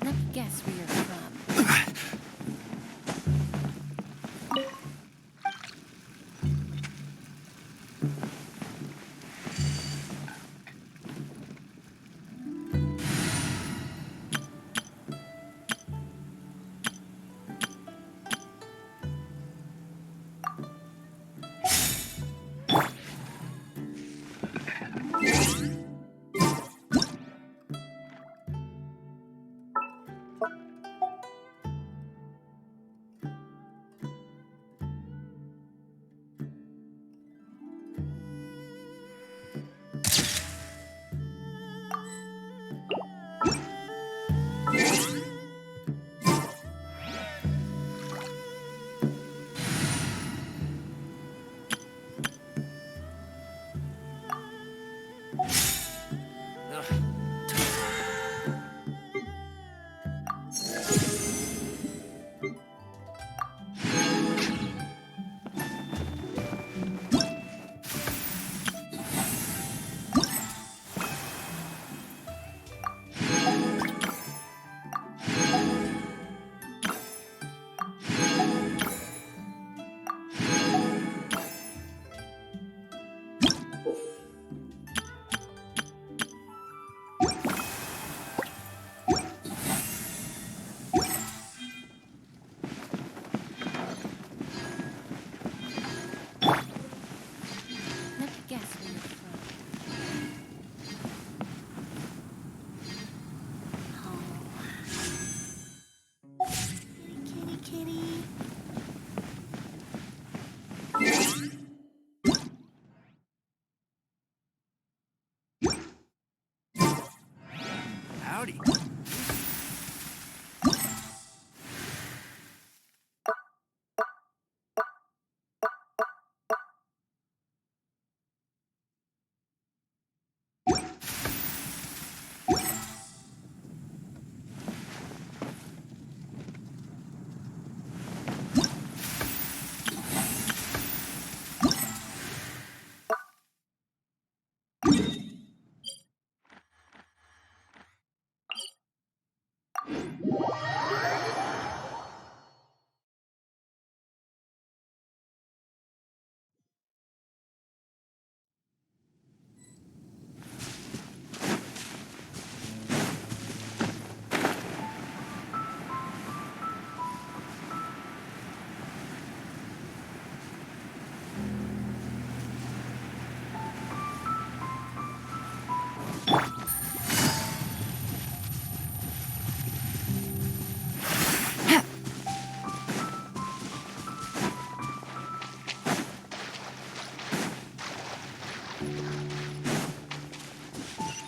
Let me guess where you're from. Howdy.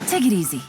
Take it easy.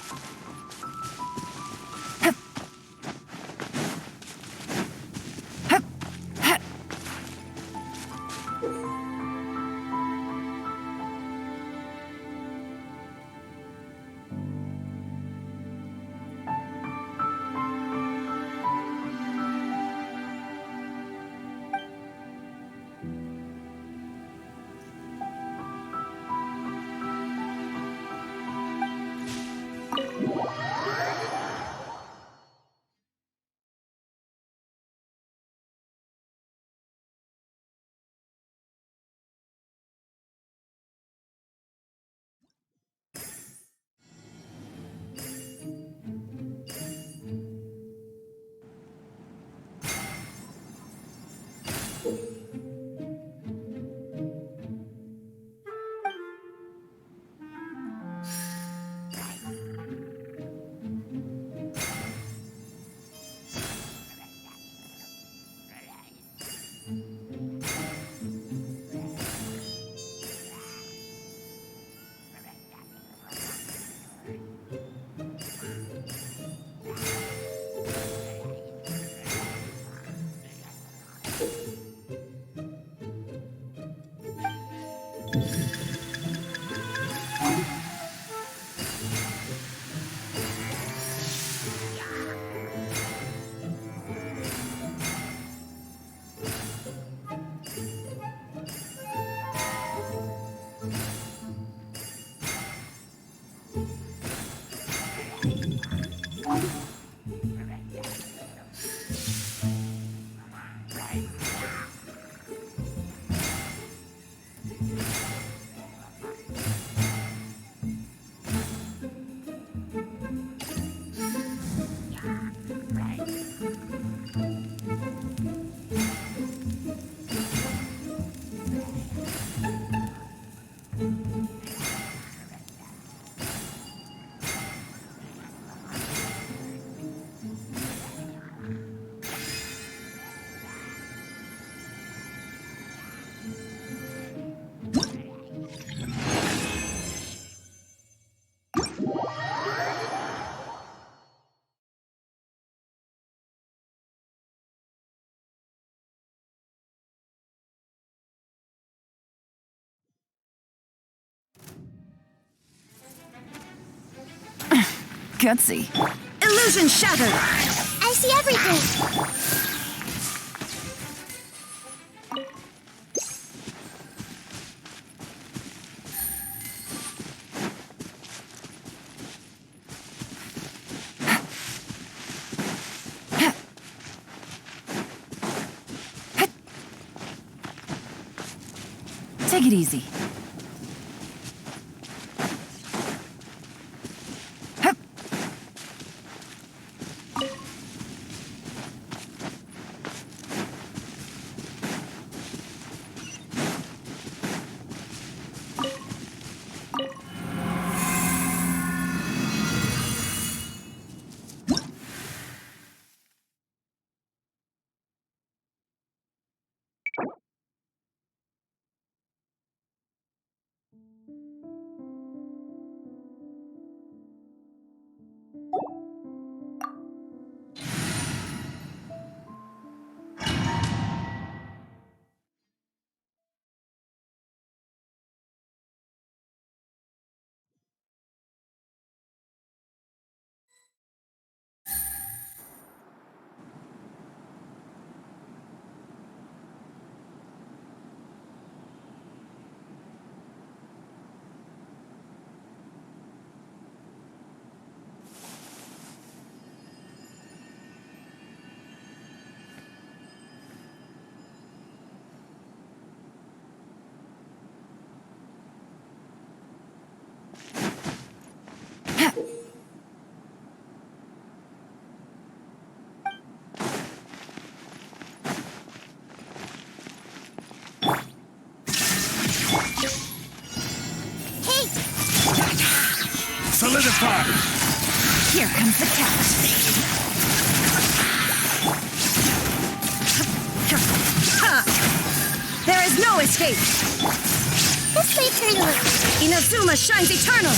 Gutsy. Illusion shattered! I see everything. Take it easy. Solidify! Here comes the catch. There is no escape! This way, Turtle. Inazuma shines eternal!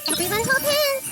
Everyone hold hands!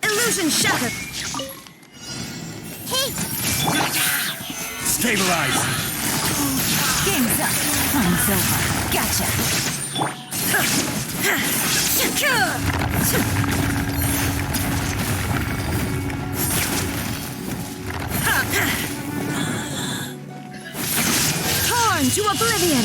Illusion shattered! Hey! Stabilize! Game's up. Fun's over. Gotcha. Torn to oblivion!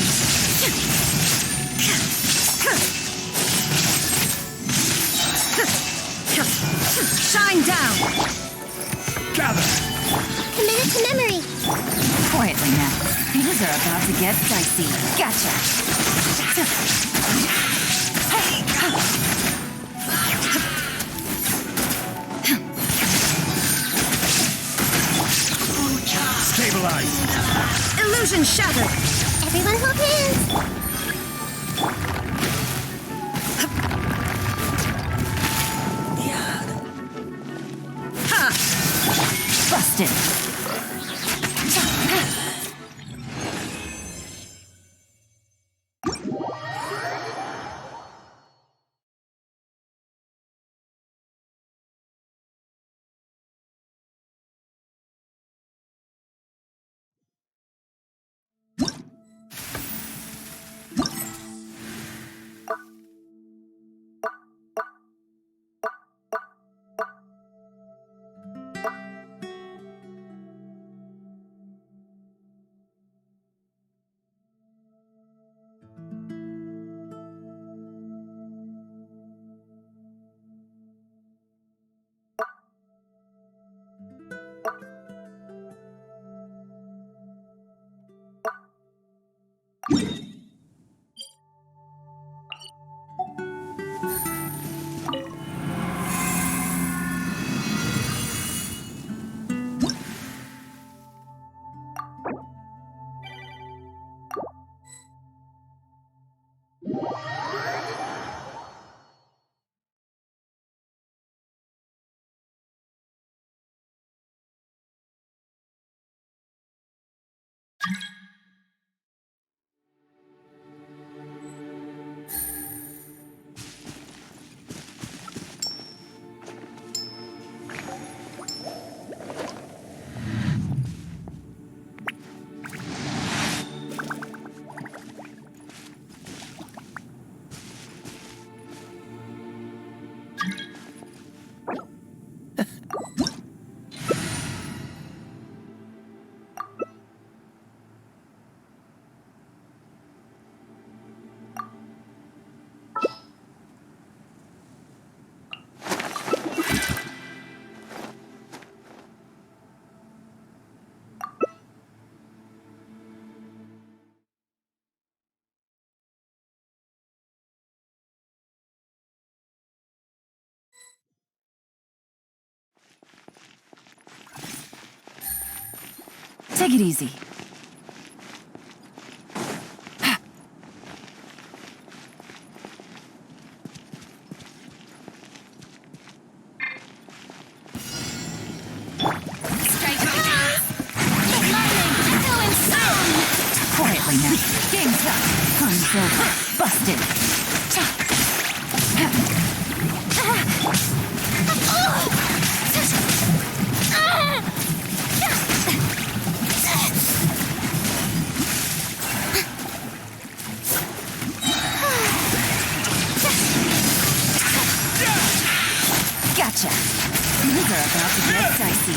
Shine down! Gather! Committed to memory! Quietly now. Things are about to get dicey. Gotcha. Stabilize! Illusion shattered! Everyone hold hands! Busted. Take it easy. Quietly now. Game's up. Fun's over. Busted. Gotcha. These are about to get dicey.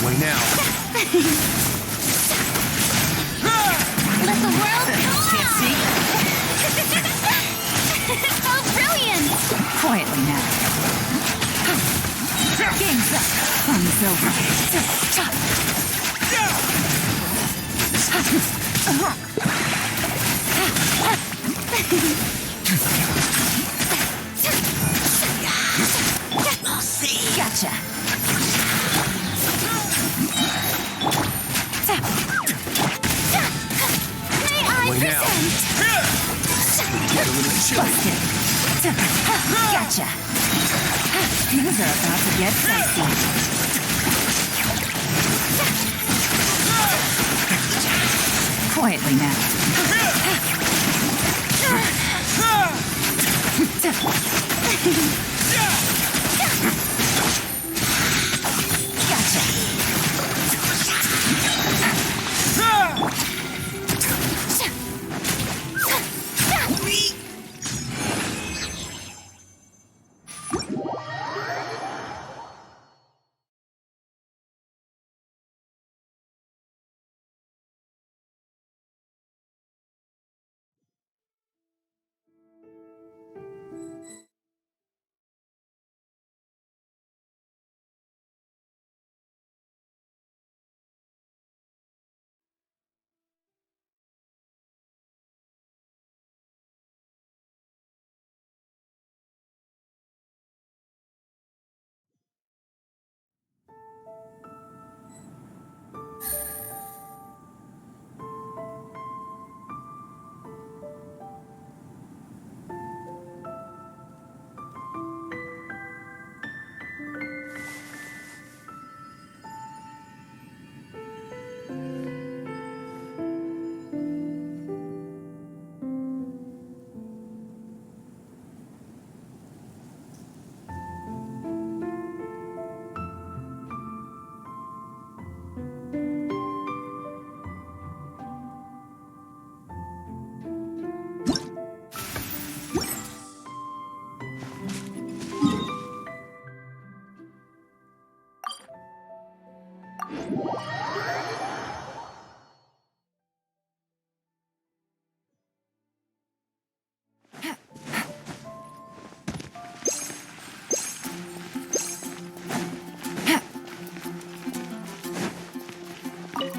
Way now. Let the world Can't see? Oh, brilliant! Quietly now. Game's up. Fun's over. Gotcha. May I Way now. Get a little chilly. Busted. Gotcha. Things are about to get dicey. Quietly now. Gotcha.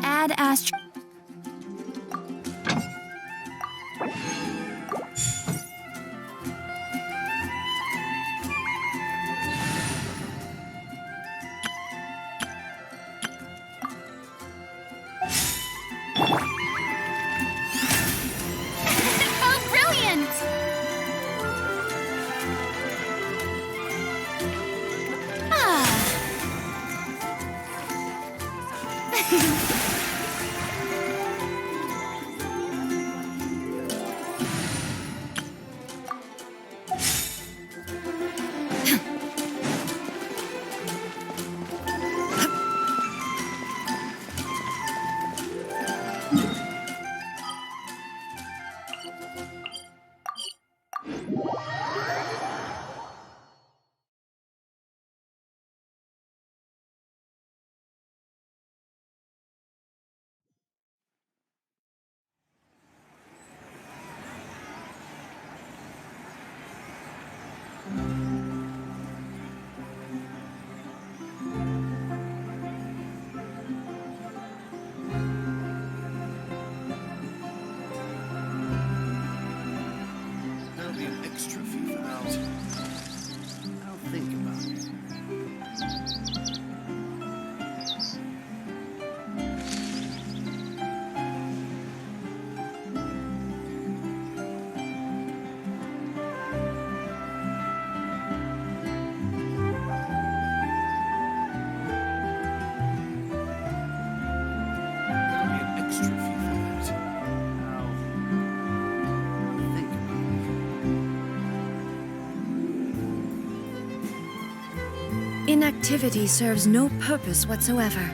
Add Astro. Oh, brilliant! Ah. extra fee for that. I'll think about it. Inactivity serves no purpose whatsoever.